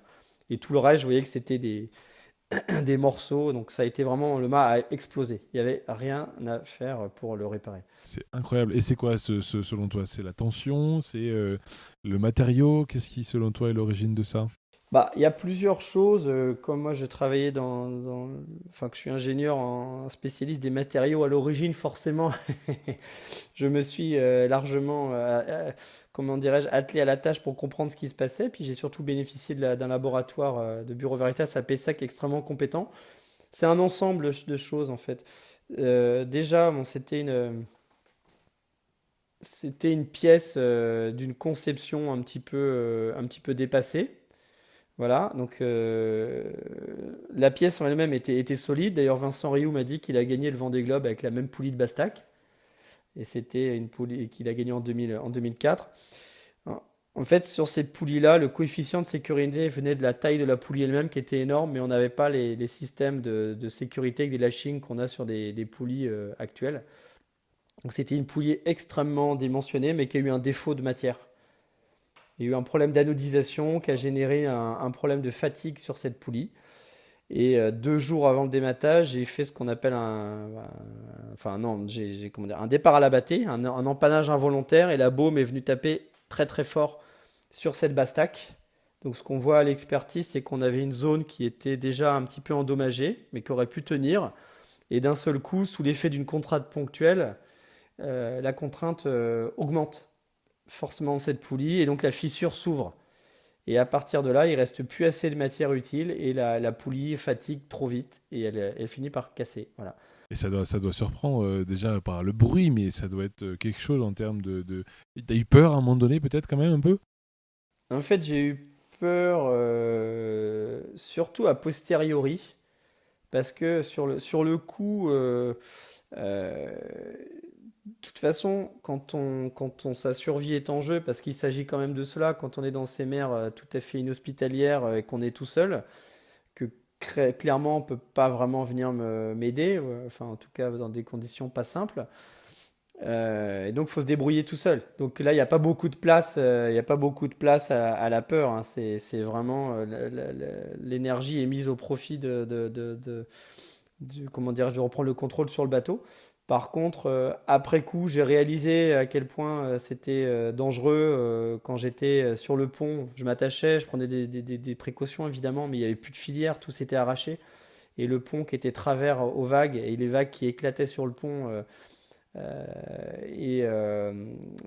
Et tout le reste, je voyais que c'était des morceaux. Donc ça a été vraiment, le mât a explosé. Il n'y avait rien à faire pour le réparer. C'est incroyable. Et c'est quoi, selon toi? C'est la tension? C'est le matériau? Qu'est-ce qui, selon toi, est l'origine de ça? Bah, il y a plusieurs choses. Comme moi, je travaillais enfin, que je suis ingénieur en spécialiste des matériaux à l'origine, forcément, je me suis largement, comment dirais-je, attelé à la tâche pour comprendre ce qui se passait. Puis j'ai surtout bénéficié d'un laboratoire de Bureau Veritas à Pessac extrêmement compétent. C'est un ensemble de choses, en fait. Déjà, bon, c'était une pièce d'une conception un petit peu dépassée. Voilà, donc la pièce en elle-même était solide. D'ailleurs, Vincent Rioux m'a dit qu'il a gagné le Vendée Globe avec la même poulie de Bastac. Et c'était une poulie qu'il a gagnée en 2004. En fait, sur cette poulie-là, le coefficient de sécurité venait de la taille de la poulie elle-même qui était énorme, mais on n'avait pas les systèmes de sécurité avec des lashings qu'on a sur des poulies actuelles. Donc c'était une poulie extrêmement dimensionnée, mais qui a eu un défaut de matière. Il y a eu un problème d'anodisation qui a généré un problème de fatigue sur cette poulie. Et 2 jours avant le dématage, j'ai fait ce qu'on appelle enfin non, comment dire, un départ à la bâtée, un empannage involontaire, et la baume est venue taper très très fort sur cette bastac. Donc ce qu'on voit à l'expertise, c'est qu'on avait une zone qui était déjà un petit peu endommagée, mais qui aurait pu tenir. Et d'un seul coup, sous l'effet d'une contrainte ponctuelle, la contrainte augmente forcément cette poulie, et donc la fissure s'ouvre. Et à partir de là, il reste plus assez de matière utile et la poulie fatigue trop vite et elle finit par casser. Voilà. Et ça doit surprendre déjà par le bruit, mais ça doit être quelque chose en termes de... T'as eu peur à un moment donné, peut-être quand même un peu? En fait, j'ai eu peur surtout a posteriori parce que sur le coup, euh, de toute façon, sa survie est en jeu, parce qu'il s'agit quand même de cela, quand on est dans ces mers tout à fait inhospitalières et qu'on est tout seul, que clairement on peut pas vraiment venir m'aider, enfin en tout cas dans des conditions pas simples. Et donc il faut se débrouiller tout seul. Donc là il n'y a pas beaucoup de place, il y a pas beaucoup de place à la peur, hein. C'est vraiment l'énergie est mise au profit comment dire, je reprends le contrôle sur le bateau. Par contre, après coup, j'ai réalisé à quel point c'était dangereux quand j'étais sur le pont. Je m'attachais, je prenais des précautions évidemment, mais il n'y avait plus de filière, tout s'était arraché. Et le pont qui était travers aux vagues, et les vagues qui éclataient sur le pont. Euh,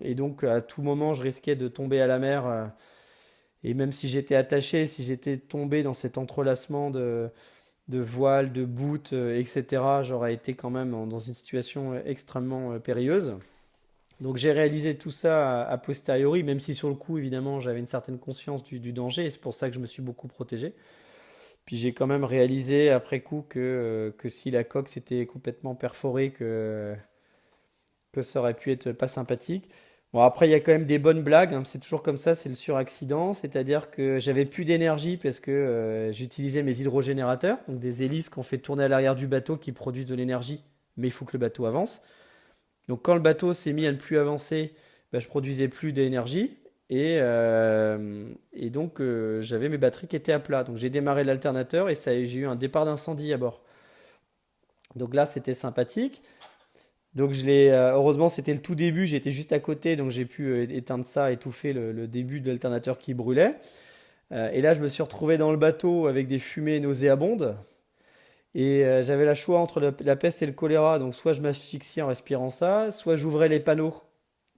et donc, à tout moment, je risquais de tomber à la mer. Et même si j'étais attaché, si j'étais tombé dans cet entrelacement de voiles, de boutes, etc., j'aurais été quand même dans une situation extrêmement périlleuse. Donc j'ai réalisé tout ça a posteriori, même si sur le coup, évidemment, j'avais une certaine conscience du danger, et c'est pour ça que je me suis beaucoup protégé. Puis j'ai quand même réalisé après coup que si la coque s'était complètement perforée, que ça aurait pu être pas sympathique. Bon, après, il y a quand même des bonnes blagues, hein. C'est toujours comme ça, c'est le suraccident. C'est-à-dire que j'avais plus d'énergie parce que j'utilisais mes hydrogénérateurs, donc des hélices qu'on fait tourner à l'arrière du bateau qui produisent de l'énergie, mais il faut que le bateau avance. Donc quand le bateau s'est mis à ne plus avancer, bah, je produisais plus d'énergie. Et donc j'avais mes batteries qui étaient à plat. Donc j'ai démarré l'alternateur et j'ai eu un départ d'incendie à bord. Donc là, c'était sympathique. Donc heureusement, c'était le tout début, j'étais juste à côté, donc j'ai pu éteindre ça, étouffer le début de l'alternateur qui brûlait. Et là, je me suis retrouvé dans le bateau avec des fumées nauséabondes. Et j'avais la choix entre la peste et le choléra. Donc soit je m'asphyxiais en respirant ça, soit j'ouvrais les panneaux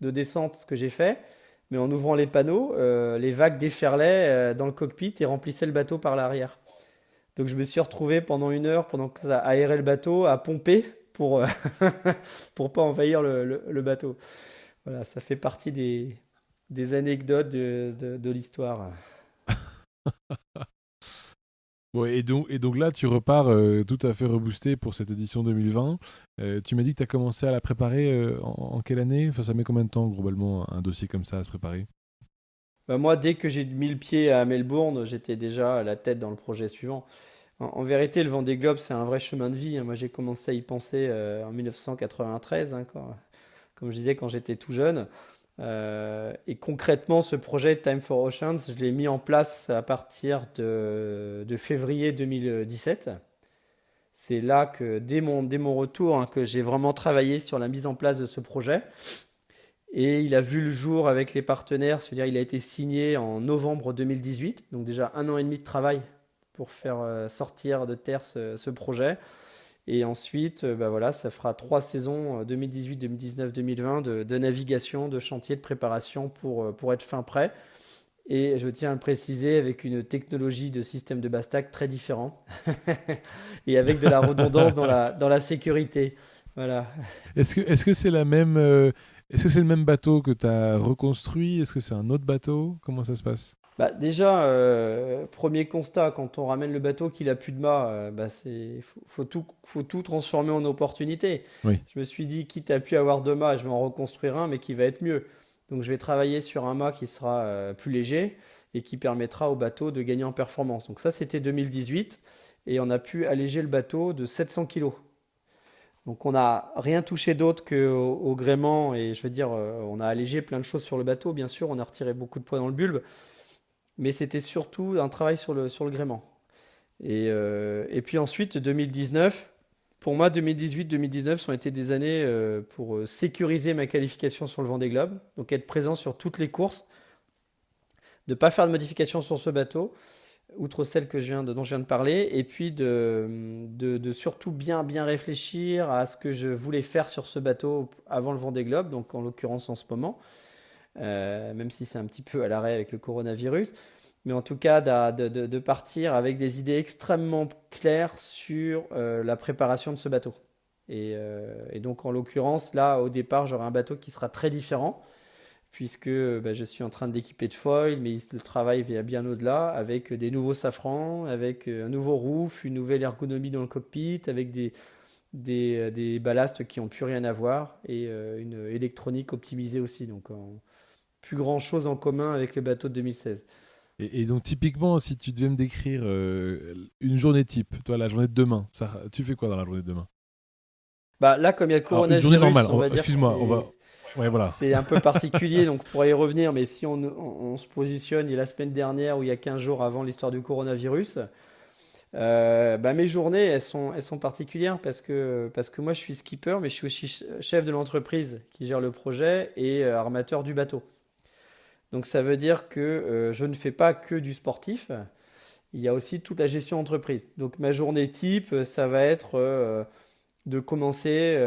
de descente, ce que j'ai fait. Mais en ouvrant les panneaux, les vagues déferlaient dans le cockpit et remplissaient le bateau par l'arrière. Donc je me suis retrouvé pendant 1 heure, pendant que ça aérait le bateau, à pomper pour pour pas envahir le bateau. Voilà, ça fait partie des anecdotes de l'histoire. Bon, et donc là, tu repars tout à fait reboosté pour cette édition 2020. Tu m'as dit que tu as commencé à la préparer en quelle année? Enfin, ça met combien de temps, globalement, un dossier comme ça à se préparer? Bah, moi, dès que j'ai mis le pied à Melbourne, j'étais déjà à la tête dans le projet suivant. En vérité, le Vendée Globe, c'est un vrai chemin de vie, hein. Moi, j'ai commencé à y penser en 1993, hein, comme je disais, quand j'étais tout jeune. Et concrètement, ce projet Time for Oceans, je l'ai mis en place à partir de février 2017. C'est là que, dès mon retour, hein, que j'ai vraiment travaillé sur la mise en place de ce projet. Et il a vu le jour avec les partenaires, c'est-à-dire il a été signé en novembre 2018, donc déjà 1 an et demi de travail pour faire sortir de terre ce projet. Et ensuite, bah voilà, ça fera 3 saisons, 2018, 2019, 2020, de navigation, de chantier, de préparation pour être fin prêt. Et je tiens à le préciser, avec une technologie de système de Bastac très différent et avec de la redondance dans la sécurité. Voilà. Est-ce que c'est la même, est-ce que c'est le même bateau que tu as reconstruit? Est-ce que c'est un autre bateau? Comment ça se passe? Bah, déjà, premier constat, quand on ramène le bateau qu'il a plus de mât, bah faut tout transformer en opportunité. Oui. Je me suis dit, quitte à plus avoir de mât, je vais en reconstruire un, mais qui va être mieux. Donc je vais travailler sur un mât qui sera plus léger et qui permettra au bateau de gagner en performance. Donc ça, c'était 2018 et on a pu alléger le bateau de 700 kilos. Donc on n'a rien touché d'autre qu'au gréement et je veux dire, on a allégé plein de choses sur le bateau, bien sûr, on a retiré beaucoup de poids dans le bulbe. Mais c'était surtout un travail sur le gréement. Et puis ensuite, 2019, pour moi, 2018-2019 ont été des années pour sécuriser ma qualification sur le Vendée Globe, donc être présent sur toutes les courses, de ne pas faire de modifications sur ce bateau, outre celle dont je viens de parler, et puis de surtout bien, bien réfléchir à ce que je voulais faire sur ce bateau avant le Vendée Globe, donc en l'occurrence en ce moment, même si c'est un petit peu à l'arrêt avec le coronavirus. Mais en tout cas, de partir avec des idées extrêmement claires sur la préparation de ce bateau. Et donc, en l'occurrence, là, au départ, j'aurai un bateau qui sera très différent, puisque bah, je suis en train de l'équiper de foil, mais le travail va bien au-delà, avec des nouveaux safrans, avec un nouveau roof, une nouvelle ergonomie dans le cockpit, avec des ballasts qui n'ont plus rien à voir, et une électronique optimisée aussi. Donc, plus grand-chose en commun avec le bateau de 2016. Et donc, typiquement, si tu devais me décrire une journée type, toi, la journée de demain, ça, tu fais quoi dans la journée de demain? Bah, là, comme il y a le Alors, une journée normale, coronavirus, on va dire que excuse-moi, on va. Ouais, voilà. c'est un peu particulier, donc on pourrait y revenir, mais si on se positionne, il y a la semaine dernière ou il y a 15 jours avant l'histoire du coronavirus, bah, mes journées, elles sont particulières parce que moi, je suis skipper, mais je suis aussi chef de l'entreprise qui gère le projet et armateur du bateau. Donc ça veut dire que je ne fais pas que du sportif, il y a aussi toute la gestion entreprise. Donc ma journée type, ça va être de commencer,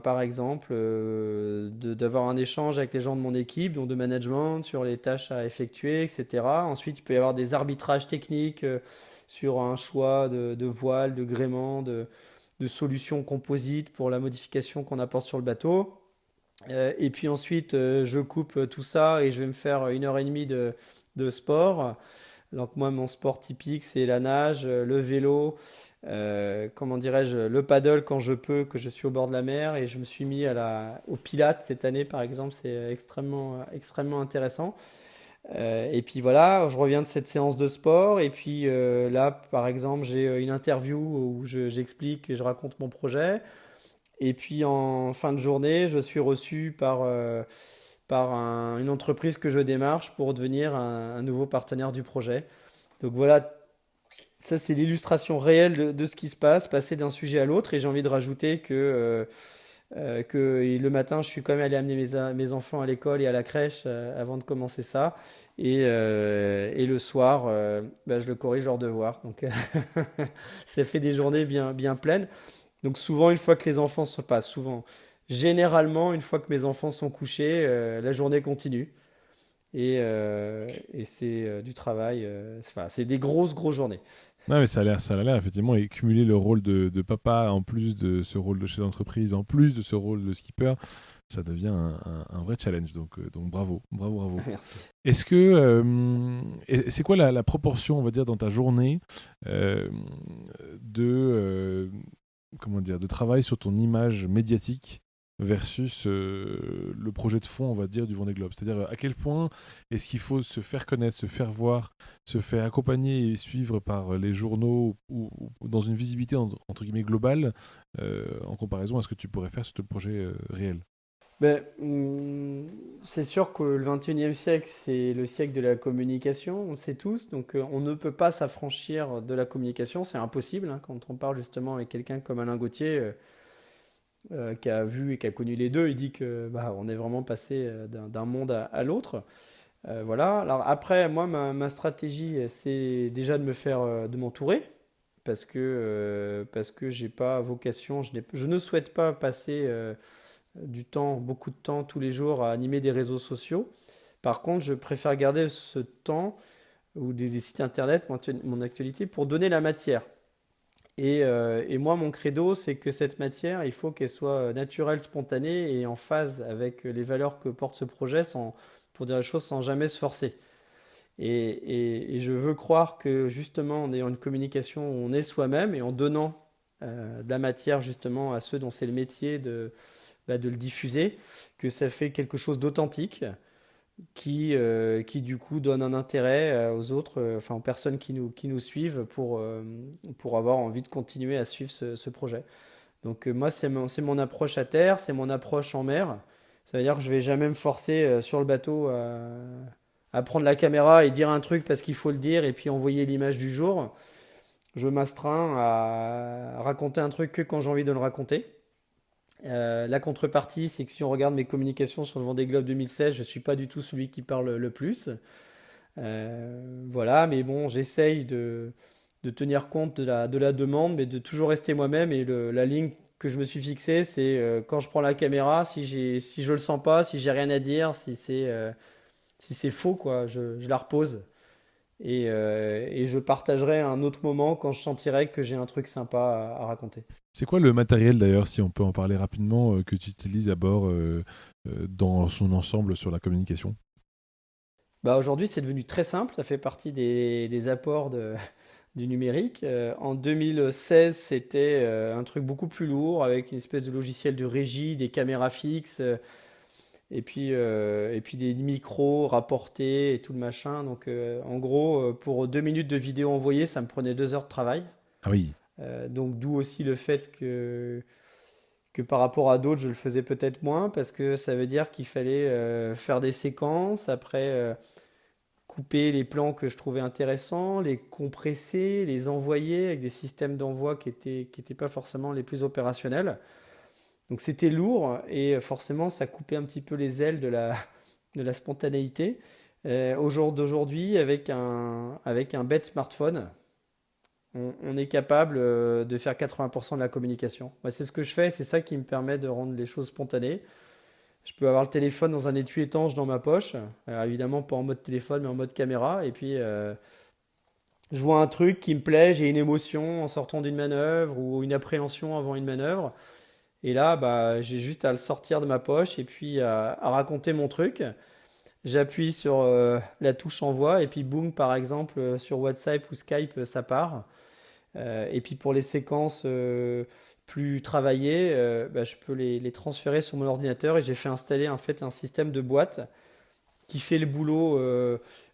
par exemple, d'avoir un échange avec les gens de mon équipe, donc de management, sur les tâches à effectuer, etc. Ensuite, il peut y avoir des arbitrages techniques sur un choix de voile, de gréement, de solutions composites pour la modification qu'on apporte sur le bateau. Et puis ensuite, je coupe tout ça et je vais me faire 1 heure et demie de sport. Donc moi, mon sport typique, c'est la nage, le vélo, comment dirais-je, le paddle quand je peux, que je suis au bord de la mer. Et je me suis mis au Pilates cette année, par exemple. C'est extrêmement intéressant. Et puis voilà, je reviens de cette séance de sport. Et puis là, par exemple, j'ai une interview où j'explique et je raconte mon projet. Et puis en fin de journée, je suis reçu par une entreprise que je démarche pour devenir un nouveau partenaire du projet. Donc voilà, ça c'est l'illustration réelle de ce qui se passe, passer d'un sujet à l'autre. Et j'ai envie de rajouter que le matin, je suis quand même allé amener mes enfants à l'école et à la crèche avant de commencer ça. Et le soir, je le corrige leurs devoirs. Donc ça fait des journées bien pleines. Donc souvent, une fois que les enfants sont pas souvent, généralement, une fois que mes enfants sont couchés, la journée continue. Et c'est du travail. C'est des grosses journées. Non, mais ça a l'air effectivement, et cumuler le rôle de papa en plus de ce rôle de chef d'entreprise, en plus de ce rôle de skipper, ça devient un vrai challenge. Donc bravo, bravo, bravo. Merci. Est-ce que c'est quoi la proportion, on va dire, dans ta journée euh, de comment dire, de travail sur ton image médiatique versus le projet de fond, on va dire, du Vendée Globe. C'est-à-dire à quel point est-ce qu'il faut se faire connaître, se faire voir, se faire accompagner et suivre par les journaux ou dans une visibilité entre guillemets globale en comparaison à ce que tu pourrais faire sur ton projet réel. C'est sûr que le 21e siècle, c'est le siècle de la communication, on le sait tous, donc on ne peut pas s'affranchir de la communication, c'est impossible, hein, quand on parle justement avec quelqu'un comme Alain Gauthier, qui a vu et qui a connu les deux, il dit que on est vraiment passé d'un monde à l'autre. Voilà. Alors après, moi, ma stratégie, c'est déjà de m'entourer, parce que j'ai pas vocation, je ne souhaite pas passer beaucoup de temps tous les jours à animer des réseaux sociaux. Par contre, je préfère garder ce temps ou des sites internet, mon actualité, pour donner la matière. Et moi, mon credo, c'est que cette matière, il faut qu'elle soit naturelle, spontanée et en phase avec les valeurs que porte ce projet, pour dire les choses sans jamais se forcer. Et je veux croire que justement, en ayant une communication où on est soi-même et en donnant de la matière justement à ceux dont c'est le métier de le diffuser, que ça fait quelque chose d'authentique qui du coup donne un intérêt aux autres, enfin aux personnes qui nous suivent pour avoir envie de continuer à suivre ce projet. Donc moi, c'est mon approche à terre, c'est mon approche en mer. Ça veut dire que je vais jamais me forcer sur le bateau à prendre la caméra et dire un truc parce qu'il faut le dire et puis envoyer l'image du jour. Je m'astreins à raconter un truc que quand j'ai envie de le raconter. La contrepartie, c'est que si on regarde mes communications sur le Vendée Globe 2016, je ne suis pas du tout celui qui parle le plus. Voilà, mais bon, j'essaye de tenir compte de la demande, mais de toujours rester moi-même. Et la ligne que je me suis fixée, c'est quand je prends la caméra, si je le sens pas, si j'ai rien à dire, si c'est faux, quoi, je la repose. Et je partagerai un autre moment quand je sentirai que j'ai un truc sympa à raconter. C'est quoi le matériel d'ailleurs, si on peut en parler rapidement, que tu utilises à bord dans son ensemble sur la communication? Aujourd'hui, c'est devenu très simple. Ça fait partie des apports du numérique. En 2016, c'était un truc beaucoup plus lourd avec une espèce de logiciel de régie, des caméras fixes, et puis des micros rapportés et tout le machin. Donc, en gros, pour 2 minutes de vidéo envoyée, ça me prenait 2 heures de travail. Ah oui. Donc, d'où aussi le fait que par rapport à d'autres, je le faisais peut-être moins parce que ça veut dire qu'il fallait faire des séquences, après couper les plans que je trouvais intéressants, les compresser, les envoyer avec des systèmes d'envoi qui étaient pas forcément les plus opérationnels. Donc c'était lourd et forcément ça coupait un petit peu les ailes de la spontanéité. Au jour d'aujourd'hui, avec un bête smartphone, on est capable de faire 80% de la communication. Moi, c'est ce que je fais, c'est ça qui me permet de rendre les choses spontanées. Je peux avoir le téléphone dans un étui étanche dans ma poche. Alors, évidemment, pas en mode téléphone, mais en mode caméra. Et puis, je vois un truc qui me plaît, j'ai une émotion en sortant d'une manœuvre ou une appréhension avant une manœuvre. Et là, bah, j'ai juste à le sortir de ma poche et puis à raconter mon truc. J'appuie sur la touche envoi et puis boum, par exemple, sur WhatsApp ou Skype, ça part. Et puis pour les séquences plus travaillées, bah, je peux les transférer sur mon ordinateur et j'ai fait installer en fait un système de boîte qui fait le boulot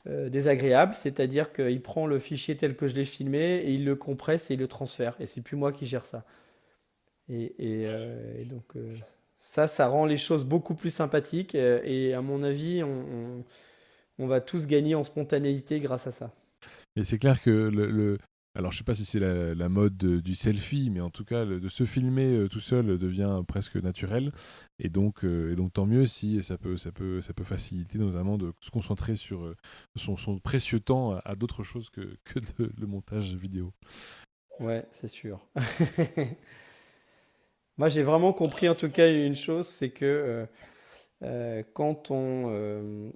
désagréable, c'est-à-dire qu'il prend le fichier tel que je l'ai filmé et il le compresse et il le transfère. Et c'est plus moi qui gère ça. Et donc ça rend les choses beaucoup plus sympathiques et à mon avis, on va tous gagner en spontanéité grâce à ça. Et c'est clair que alors je sais pas si c'est la mode du selfie, mais en tout cas de se filmer tout seul devient presque naturel. Et donc tant mieux si ça peut faciliter notamment de se concentrer sur son précieux temps à d'autres choses que le montage vidéo. Ouais, c'est sûr. Moi, j'ai vraiment compris en tout cas une chose, c'est que quand on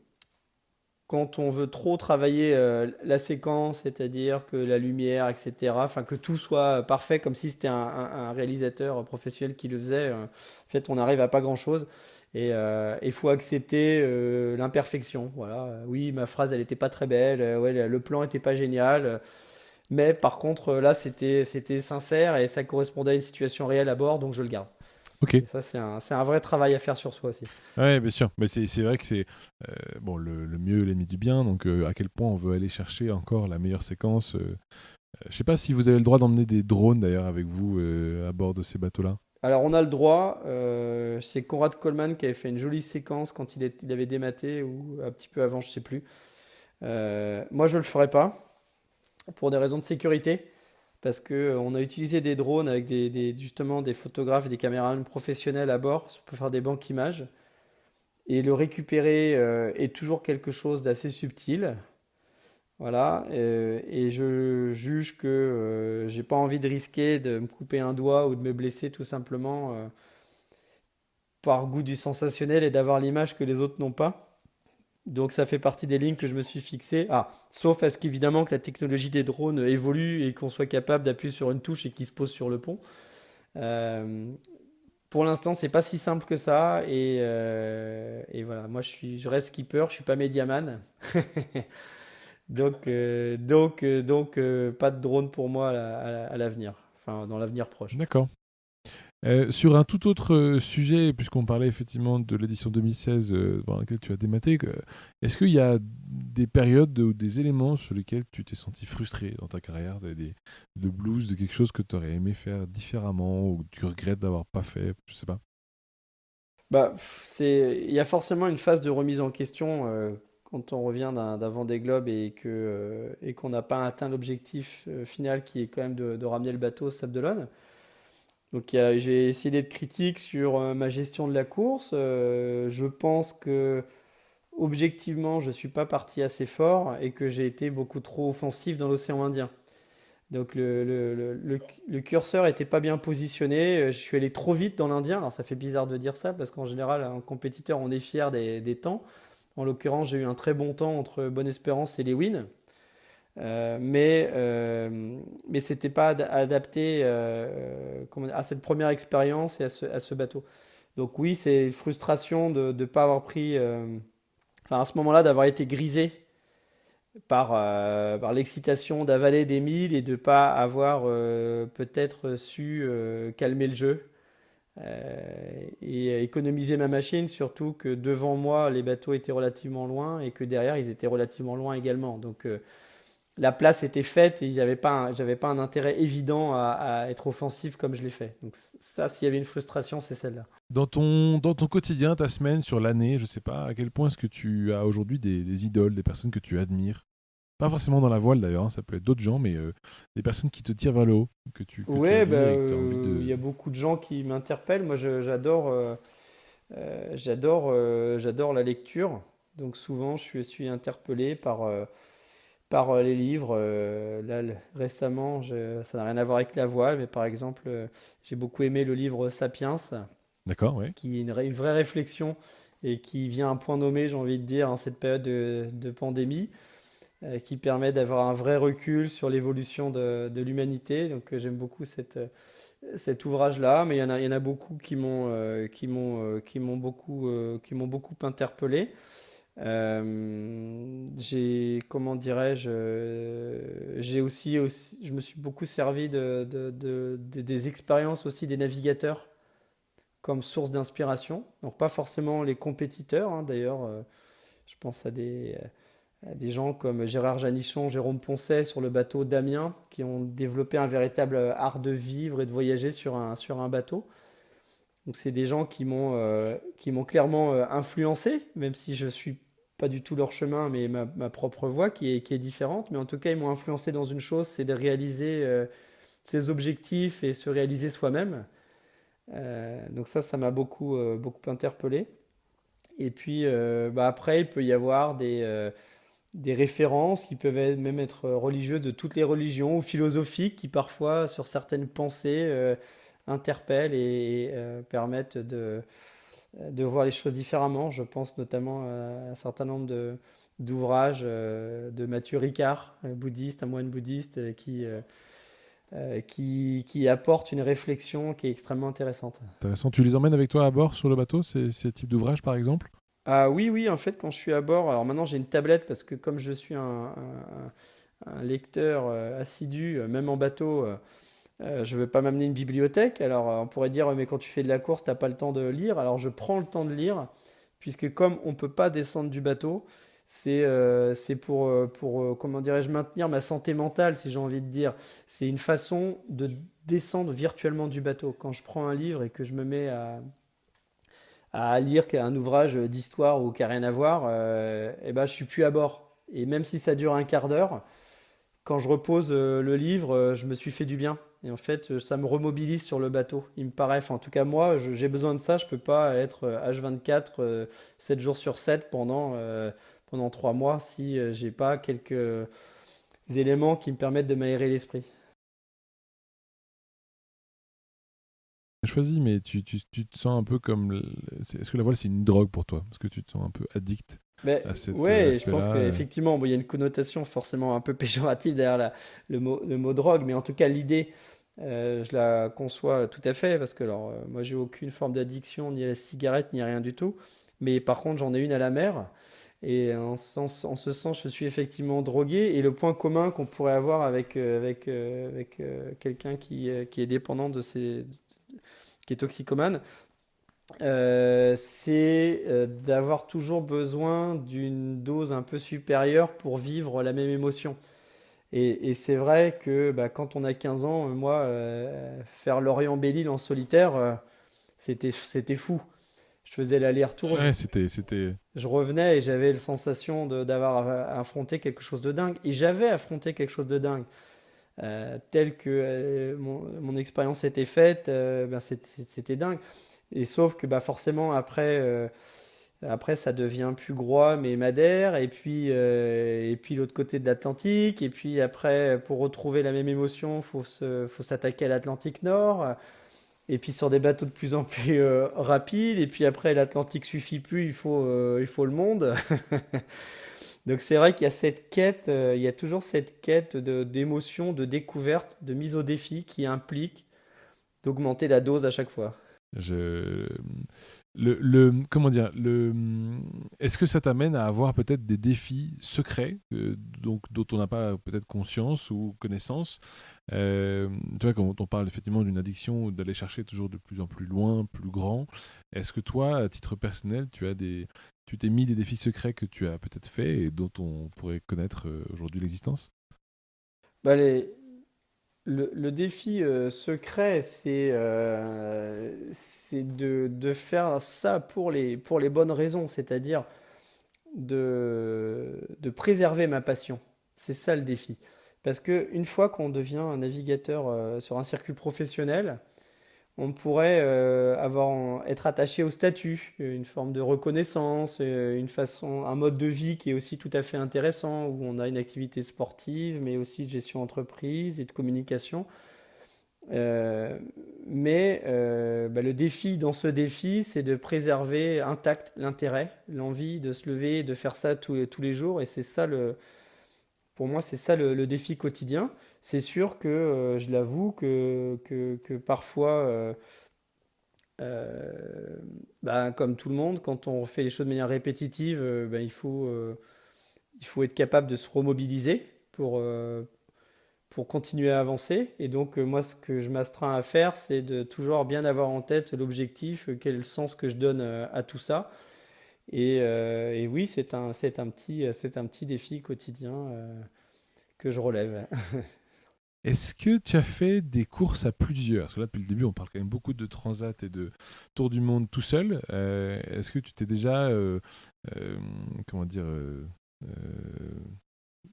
veut trop travailler la séquence, c'est-à-dire que la lumière, etc., enfin que tout soit parfait comme si c'était un réalisateur professionnel qui le faisait, en fait, on n'arrive à pas grand-chose. Et il faut accepter l'imperfection. Voilà. Oui, ma phrase, elle n'était pas très belle. Ouais, le plan n'était pas génial. Mais par contre, là, c'était sincère et ça correspondait à une situation réelle à bord, donc je le garde. Ok. Et ça, c'est un vrai travail à faire sur soi aussi. Ouais, bien sûr. Mais c'est vrai que c'est bon le mieux l'ennemi du bien. Donc à quel point on veut aller chercher encore la meilleure séquence. Je sais pas si vous avez le droit d'emmener des drones d'ailleurs avec vous à bord de ces bateaux-là. Alors, on a le droit. C'est Conrad Coleman qui avait fait une jolie séquence quand il avait dématé, ou un petit peu avant, je sais plus. Moi, je le ferai pas, pour des raisons de sécurité. Parce que on a utilisé des drones avec justement des photographes et des caméramans professionnels à bord pour faire des banques images. Et le récupérer est toujours quelque chose d'assez subtil. Voilà. Et je juge que j'ai pas envie de risquer de me couper un doigt ou de me blesser tout simplement par goût du sensationnel et d'avoir l'image que les autres n'ont pas. Donc ça fait partie des lignes que je me suis fixées. Ah, sauf à ce qu'évidemment que la technologie des drones évolue et qu'on soit capable d'appuyer sur une touche et qu'il se pose sur le pont. Euh, pour l'instant, c'est pas si simple que ça. Et voilà, moi je reste skipper, je suis pas médiaman. Donc, pas de drone pour moi à l'avenir, enfin dans l'avenir proche. D'accord. Sur un tout autre sujet, puisqu'on parlait effectivement de l'édition 2016 dans laquelle tu as dématé, est-ce qu'il y a des périodes ou des éléments sur lesquels tu t'es senti frustré dans ta carrière, de blues, de quelque chose que tu aurais aimé faire différemment ou que tu regrettes d'avoir pas fait, je sais pas. Bah, il y a forcément une phase de remise en question quand on revient d'un Vendée Globe et qu'on n'a pas atteint l'objectif final qui est quand même de ramener le bateau au Sable d'Olonne. Donc j'ai essayé d'être critique sur ma gestion de la course. Je pense que objectivement, je suis pas parti assez fort et que j'ai été beaucoup trop offensif dans l'océan Indien. Donc le curseur était pas bien positionné. Je suis allé trop vite dans l'Indien. Alors ça fait bizarre de dire ça parce qu'en général, en compétiteur, on est fier des temps. En l'occurrence, j'ai eu un très bon temps entre Bonne Espérance et Lewin. Mais c'était pas adapté à cette première expérience et à ce bateau. Donc oui, c'est une frustration de ne pas avoir pris, enfin à ce moment-là, d'avoir été grisé par l'excitation d'avaler des milles et de ne pas avoir peut-être su calmer le jeu et économiser ma machine, surtout que devant moi, les bateaux étaient relativement loin et que derrière, ils étaient relativement loin également. Donc la place était faite et j'avais pas un intérêt évident à être offensif comme je l'ai fait. Donc ça, s'il y avait une frustration, c'est celle-là. Dans ton quotidien, ta semaine, sur l'année, je sais pas, à quel point est-ce que tu as aujourd'hui des idoles, des personnes que tu admires? Pas forcément dans la voile d'ailleurs, hein, ça peut être d'autres gens, mais des personnes qui te tirent vers le haut, que tu Ouais, bah, admires et que tu as envie il y de... a beaucoup de gens qui m'interpellent. Moi, j'adore la lecture. Donc souvent, je suis interpellé par les livres. Là, récemment, ça n'a rien à voir avec la voile, mais par exemple, j'ai beaucoup aimé le livre Sapiens, D'accord, oui. qui est une vraie réflexion et qui vient à un point nommé, j'ai envie de dire, en cette période de pandémie, qui permet d'avoir un vrai recul sur l'évolution de l'humanité. Donc j'aime beaucoup cet ouvrage-là, mais il y en a beaucoup qui m'ont beaucoup interpellé. Comment dirais-je, je me suis beaucoup servi des expériences aussi des navigateurs comme source d'inspiration. Donc pas forcément les compétiteurs, hein, d'ailleurs. Je pense à des gens comme Gérard Janichon, Jérôme Poncet sur le bateau Damien, qui ont développé un véritable art de vivre et de voyager sur un bateau. Donc c'est des gens qui m'ont clairement influencé, même si je suis pas du tout leur chemin, mais ma propre voie qui est différente. Mais en tout cas, ils m'ont influencé dans une chose, c'est de réaliser ses objectifs et se réaliser soi-même. Donc ça m'a beaucoup interpellé. Et puis après, il peut y avoir des références qui peuvent même être religieuses de toutes les religions ou philosophiques qui parfois, sur certaines pensées, interpellent et permettent de voir les choses différemment. Je pense notamment à un certain nombre d'ouvrages de Mathieu Ricard, bouddhiste, un moine bouddhiste, qui apporte une réflexion qui est extrêmement intéressante. Intéressant. Tu les emmènes avec toi à bord sur le bateau, ces types d'ouvrages par exemple? Ah oui, oui, en fait, quand je suis à bord, alors maintenant j'ai une tablette parce que comme je suis un lecteur assidu, même en bateau, je ne veux pas m'amener une bibliothèque. Alors on pourrait dire, mais quand tu fais de la course, tu n'as pas le temps de lire. Alors je prends le temps de lire, puisque comme on ne peut pas descendre du bateau, c'est comment dirais-je, maintenir ma santé mentale, si j'ai envie de dire. C'est une façon de descendre virtuellement du bateau. Quand je prends un livre et que je me mets à lire un ouvrage d'histoire ou qui n'a rien à voir, et ben, je suis plus à bord. Et même si ça dure un quart d'heure, quand je repose le livre, je me suis fait du bien. Et en fait, ça me remobilise sur le bateau. Il me paraît, enfin, en tout cas moi, j'ai besoin de ça. Je peux pas être H24, 7 jours sur 7 pendant 3 mois si j'ai pas quelques éléments qui me permettent de m'aérer l'esprit. Choisi, mais tu te sens un peu comme... Est-ce que la voile, c'est une drogue pour toi? Est-ce que tu te sens un peu addict Mais à cet ouais, je pense aspect-là? qu'effectivement, bon, il y a une connotation forcément un peu péjorative derrière le mot drogue, mais en tout cas, l'idée, je la conçois tout à fait, parce que alors, moi, j'ai aucune forme d'addiction, ni à la cigarette, ni à rien du tout. Mais par contre, j'en ai une à la mer, et en ce sens, je suis effectivement drogué. Et le point commun qu'on pourrait avoir avec quelqu'un qui est dépendant qui est toxicomane, c'est d'avoir toujours besoin d'une dose un peu supérieure pour vivre la même émotion. Et c'est vrai que bah, quand on a 15 ans, moi, faire Lorient-Belle-Île en solitaire, c'était fou. Je faisais l'aller-retour, Ouais, c'était... je revenais et j'avais la sensation d'avoir affronté quelque chose de dingue. Et j'avais affronté quelque chose de dingue. Tel que mon expérience était faite, ben c'était dingue. Et sauf que bah forcément après ça devient plus Groix mais Madère et puis l'autre côté de l'Atlantique et puis après pour retrouver la même émotion faut s'attaquer à l'Atlantique Nord et puis sur des bateaux de plus en plus rapides et puis après l'Atlantique suffit plus il faut le monde. Donc c'est vrai qu'il y a cette quête, il y a toujours cette quête d'émotion, de découverte, de mise au défi qui implique d'augmenter la dose à chaque fois. Je... comment dire, est-ce que ça t'amène à avoir peut-être des défis secrets, donc dont on n'a pas peut-être conscience ou connaissance? Tu vois, quand on parle effectivement d'une addiction, d'aller chercher toujours de plus en plus loin, plus grand, est-ce que toi, à titre personnel, tu t'es mis des défis secrets que tu as peut-être fait et dont on pourrait connaître aujourd'hui l'existence? Bah, le défi secret, c'est de faire ça pour les bonnes raisons, c'est-à-dire de préserver ma passion. C'est ça le défi. Parce que une fois qu'on devient un navigateur sur un circuit professionnel, on pourrait être attaché au statut, une forme de reconnaissance, une façon, un mode de vie qui est aussi tout à fait intéressant, où on a une activité sportive, mais aussi de gestion d'entreprise et de communication. Euh, mais le défi dans ce défi, c'est de préserver intact l'intérêt, l'envie de se lever et de faire ça tous les jours. Et c'est ça pour moi, c'est ça le défi quotidien. C'est sûr que je l'avoue que parfois, euh, comme tout le monde, quand on fait les choses de manière répétitive, il faut être capable de se remobiliser pour continuer à avancer. Et donc, moi, ce que je m'astreins à faire, c'est de toujours bien avoir en tête l'objectif, quel est le sens que je donne à tout ça. Et oui, c'est un petit défi quotidien que je relève. Est-ce que tu as fait des courses à plusieurs? Parce que là, depuis le début, on parle quand même beaucoup de transat et de tour du monde tout seul. Est-ce que tu t'es déjà, euh, comment dire, euh,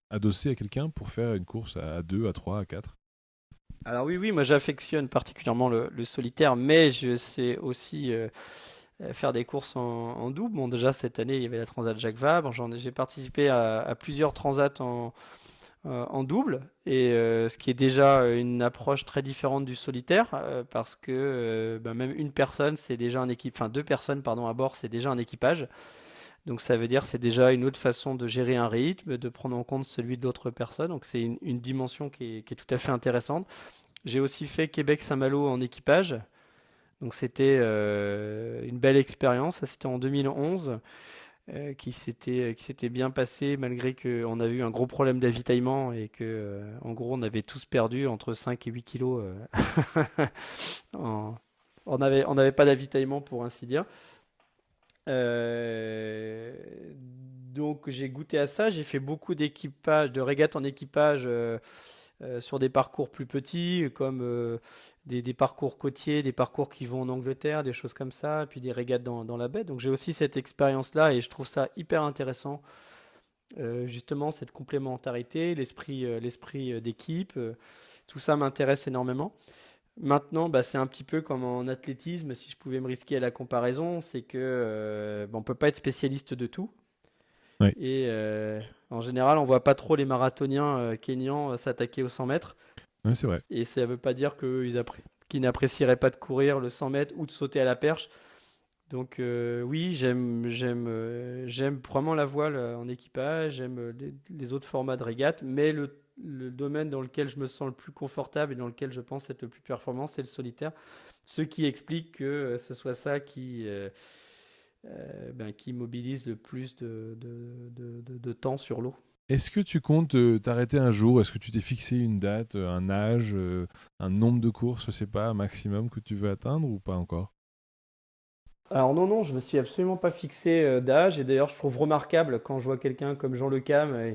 adossé à quelqu'un pour faire une course à 2, à 3, à 4? Alors oui, oui, moi j'affectionne particulièrement le solitaire, mais je sais aussi faire des courses en double. Bon, déjà cette année, il y avait la Transat Jacques Vabre. J'ai participé à plusieurs transats en double, et ce qui est déjà une approche très différente du solitaire, parce que même une personne, c'est déjà un équipe, enfin deux personnes, pardon, à bord, c'est déjà un équipage. Donc ça veut dire c'est déjà une autre façon de gérer un rythme, de prendre en compte celui de l'autre personne. Donc c'est une dimension qui est tout à fait intéressante. J'ai aussi fait Québec-Saint-Malo en équipage. Donc c'était une belle expérience. Ça, c'était en 2011, qui s'était bien passé malgré qu'on avait eu un gros problème d'avitaillement et que, en gros, on avait tous perdu entre 5 et 8 kilos. En- on n'avait pas d'avitaillement, pour ainsi dire. Euh, donc j'ai goûté à ça. J'ai fait beaucoup d'équipage, de régates en équipage, sur des parcours plus petits, comme des parcours côtiers, des parcours qui vont en Angleterre, des choses comme ça, puis des régates dans la baie. Donc j'ai aussi cette expérience-là et je trouve ça hyper intéressant, justement, cette complémentarité, l'esprit d'équipe, tout ça m'intéresse énormément. Maintenant, c'est un petit peu comme en athlétisme, si je pouvais me risquer à la comparaison, c'est que on peut pas être spécialiste de tout. Oui, Et en général, on voit pas trop les marathoniens kényans s'attaquer aux 100 mètres. ouais, c'est vrai. Et ça ne veut pas dire qu'ils n'apprécieraient pas de courir le 100 mètres ou de sauter à la perche. Donc oui, j'aime vraiment la voile en équipage, j'aime les autres formats de régate, mais le domaine dans lequel je me sens le plus confortable et dans lequel je pense être le plus performant, c'est le solitaire. Ce qui explique que ce soit ça qui mobilise le plus de temps sur l'eau. Est-ce que tu comptes t'arrêter un jour? Est-ce que tu t'es fixé une date, un âge, un nombre de courses, je sais pas, un maximum que tu veux atteindre ou pas encore? Alors non, non, je me suis absolument pas fixé d'âge, et d'ailleurs je trouve remarquable quand je vois quelqu'un comme Jean Le Cam,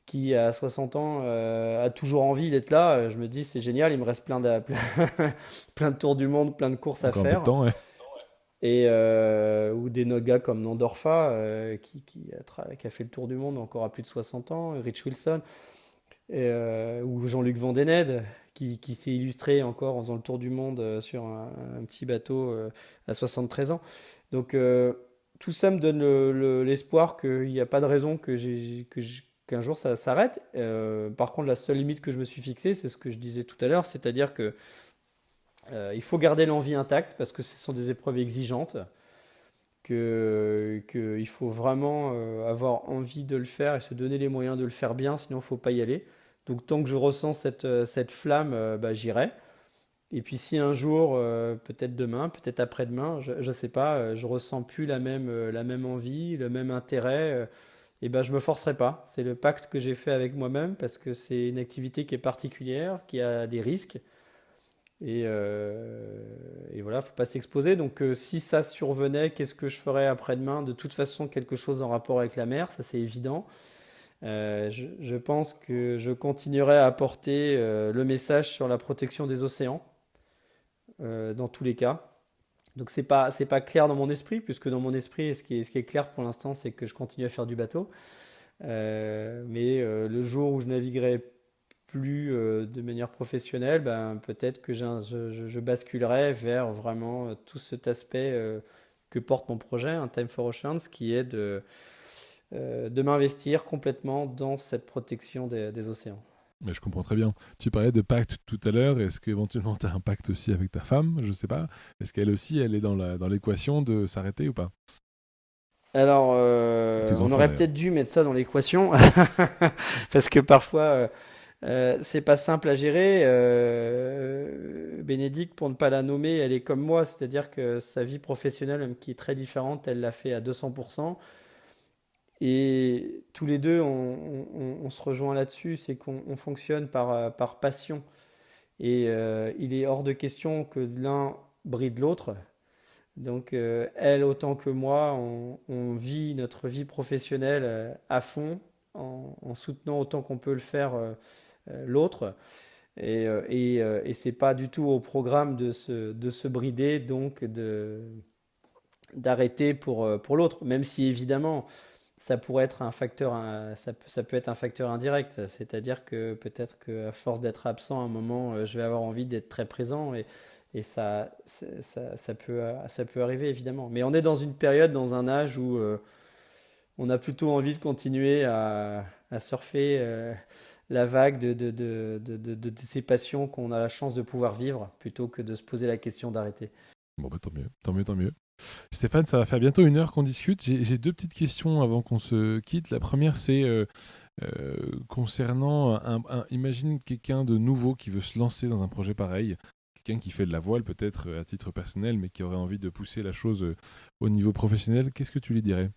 qui à 60 ans a toujours envie d'être là. Je me dis c'est génial, il me reste plein de tours du monde, plein de courses à Encore un peu de faire. temps, ouais. Et ou des gars comme Nandorfa, qui a fait le tour du monde encore à plus de 60 ans, Rich Wilson, ou Jean-Luc Vandened, qui s'est illustré encore en faisant le tour du monde sur un petit bateau à 73 ans. Donc tout ça me donne l'espoir qu'il n'y a pas de raison qu'un jour ça s'arrête. Par contre, la seule limite que je me suis fixée, c'est ce que je disais tout à l'heure, c'est-à-dire que il faut garder l'envie intacte parce que ce sont des épreuves exigeantes, il faut vraiment avoir envie de le faire et se donner les moyens de le faire bien, sinon il ne faut pas y aller. Donc tant que je ressens cette flamme, j'irai. Et puis si un jour, peut-être demain, peut-être après-demain, je ne sais pas, je ressens plus la même envie, le même intérêt, et ben je me forcerai pas. C'est le pacte que j'ai fait avec moi-même parce que c'est une activité qui est particulière, qui a des risques. Et voilà, faut pas s'exposer. Donc, si ça survenait, qu'est-ce que je ferais après-demain? De toute façon, quelque chose en rapport avec la mer, ça c'est évident. Je pense que je continuerai à apporter le message sur la protection des océans, dans tous les cas. Donc, c'est pas clair dans mon esprit, puisque dans mon esprit, ce qui est clair pour l'instant, c'est que je continue à faire du bateau. Mais le jour où je naviguerai plus de manière professionnelle, ben, peut-être que je basculerai vers vraiment tout cet aspect que porte mon projet, un Time for Oceans, qui est de m'investir complètement dans cette protection des océans. Mais je comprends très bien. Tu parlais de pacte tout à l'heure. Est-ce qu'éventuellement tu as un pacte aussi avec ta femme? Je sais pas. Est-ce qu'elle aussi, elle est dans l'équation de s'arrêter ou pas? Alors, Ou tes on enfants aurait d'ailleurs. peut-être dû mettre ça dans l'équation, parce que parfois, c'est pas simple à gérer. Bénédicte, pour ne pas la nommer, elle est comme moi, c'est-à-dire que sa vie professionnelle, même qui est très différente, elle l'a fait à 200%. Et tous les deux, on se rejoint là-dessus, c'est qu'on fonctionne par passion. Et il est hors de question que l'un bride l'autre. Donc, elle, autant que moi, on vit notre vie professionnelle à fond, en soutenant autant qu'on peut le faire l'autre. Et c'est pas du tout au programme de se brider, donc d'arrêter pour l'autre. Même si évidemment, ça pourrait être un facteur, ça peut être un facteur indirect. C'est-à-dire que peut-être qu'à force d'être absent à un moment, je vais avoir envie d'être très présent. Et ça peut arriver évidemment. Mais on est dans une période, dans un âge où on a plutôt envie de continuer à surfer la vague de ces passions qu'on a la chance de pouvoir vivre, plutôt que de se poser la question d'arrêter. Bon, bah tant mieux, tant mieux, tant mieux. Stéphane, ça va faire bientôt 1 heure qu'on discute. J'ai deux petites questions avant qu'on se quitte. La première, c'est concernant imagine quelqu'un de nouveau qui veut se lancer dans un projet pareil, quelqu'un qui fait de la voile peut-être à titre personnel, mais qui aurait envie de pousser la chose au niveau professionnel. Qu'est-ce que tu lui dirais?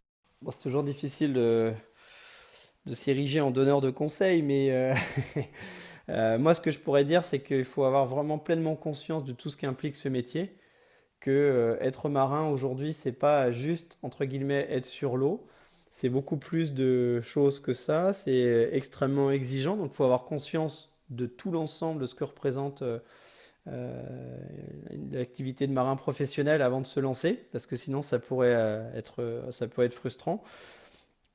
Bon, c'est toujours difficile de s'ériger en donneur de conseils, mais moi, ce que je pourrais dire, c'est qu'il faut avoir vraiment pleinement conscience de tout ce qu'implique ce métier, que être marin aujourd'hui, c'est pas juste, entre guillemets, être sur l'eau. C'est beaucoup plus de choses que ça. C'est extrêmement exigeant. Donc, il faut avoir conscience de tout l'ensemble de ce que représente euh, l'activité de marin professionnel avant de se lancer, parce que sinon, ça pourrait être frustrant.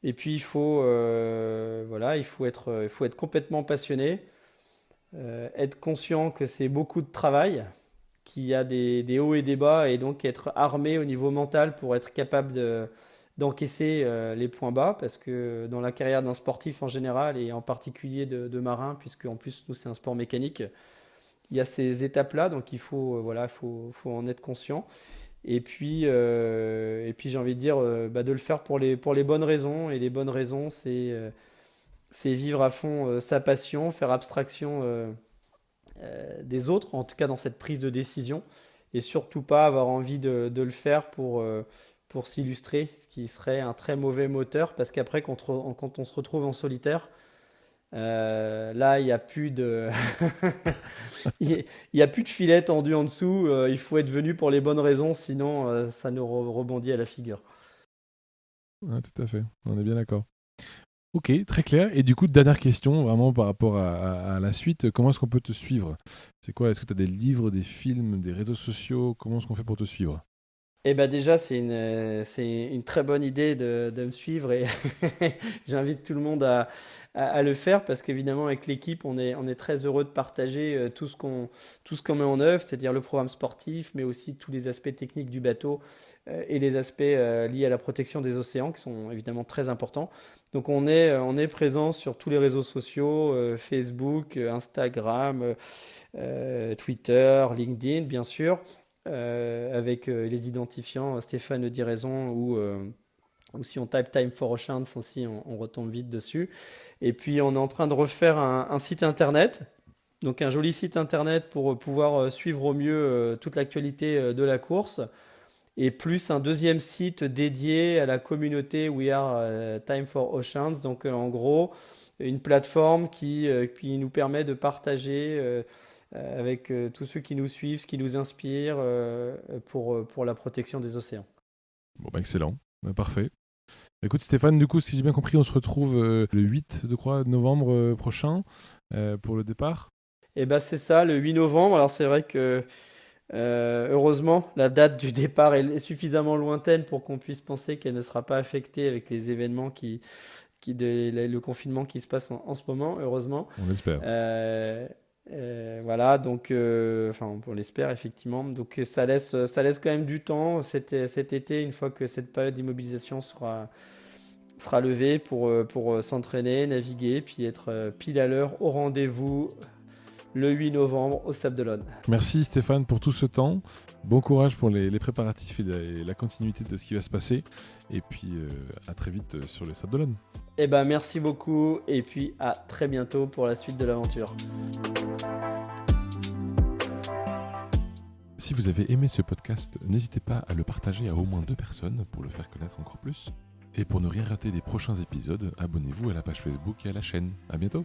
Et puis, voilà, il faut être complètement passionné, être conscient que c'est beaucoup de travail, qu'il y a des hauts et des bas, et donc être armé au niveau mental pour être capable d'encaisser les points bas, parce que dans la carrière d'un sportif en général, et en particulier de marin, puisque en plus nous c'est un sport mécanique, il y a ces étapes-là, donc voilà, faut en être conscient. Et puis j'ai envie de dire bah, de le faire pour les bonnes raisons, et les bonnes raisons c'est vivre à fond sa passion, faire abstraction des autres, en tout cas dans cette prise de décision, et surtout pas avoir envie de le faire pour s'illustrer, ce qui serait un très mauvais moteur, parce qu'après, quand on se retrouve en solitaire, là, il n'y a plus de, il y a plus de filet tendu en dessous. Il faut être venu pour les bonnes raisons, sinon ça nous rebondit à la figure. Ouais, tout à fait, on est bien d'accord. Ok, très clair. Et du coup, dernière question, vraiment par rapport à la suite, comment est-ce qu'on peut te suivre? C'est quoi? Est-ce que tu as des livres, des films, des réseaux sociaux? Comment est-ce qu'on fait pour te suivre? Eh ben déjà, c'est une très bonne idée de me suivre, et j'invite tout le monde à le faire, parce qu'évidemment avec l'équipe, on est très heureux de partager tout ce qu'on met en œuvre, c'est-à-dire le programme sportif, mais aussi tous les aspects techniques du bateau et les aspects liés à la protection des océans qui sont évidemment très importants. Donc on est présent sur tous les réseaux sociaux, Facebook, Instagram, Twitter, LinkedIn, bien sûr, avec les identifiants Stéphane Diraison, ou si on type Time for Oceans aussi, on retombe vite dessus. Et puis on est en train de refaire un site internet, donc un joli site internet pour pouvoir suivre au mieux toute l'actualité de la course, et plus un deuxième site dédié à la communauté We Are Time for Oceans. Donc en gros, une plateforme qui nous permet de partager avec tous ceux qui nous suivent, ce qui nous inspire pour la protection des océans. Bon, bah excellent. Bah, parfait. Écoute Stéphane, du coup, si j'ai bien compris, on se retrouve le 8 de novembre prochain pour le départ. Et ben c'est ça, le 8 novembre. Alors c'est vrai que heureusement, la date du départ est suffisamment lointaine pour qu'on puisse penser qu'elle ne sera pas affectée avec les événements qui le confinement qui se passe en ce moment, heureusement. On espère. Voilà, donc, enfin, on l'espère effectivement. Donc, ça laisse quand même du temps cet été, une fois que cette période d'immobilisation sera levée pour s'entraîner, naviguer, puis être pile à l'heure au rendez-vous le 8 novembre au Sable d'Olonne. Merci Stéphane pour tout ce temps. Bon courage pour les préparatifs et la continuité de ce qui va se passer. Et puis à très vite sur le Sable d'Olonne. Eh ben, merci beaucoup et puis à très bientôt pour la suite de l'aventure. Si vous avez aimé ce podcast, n'hésitez pas à le partager à au moins 2 personnes pour le faire connaître encore plus. Et pour ne rien rater des prochains épisodes, abonnez-vous à la page Facebook et à la chaîne. À bientôt.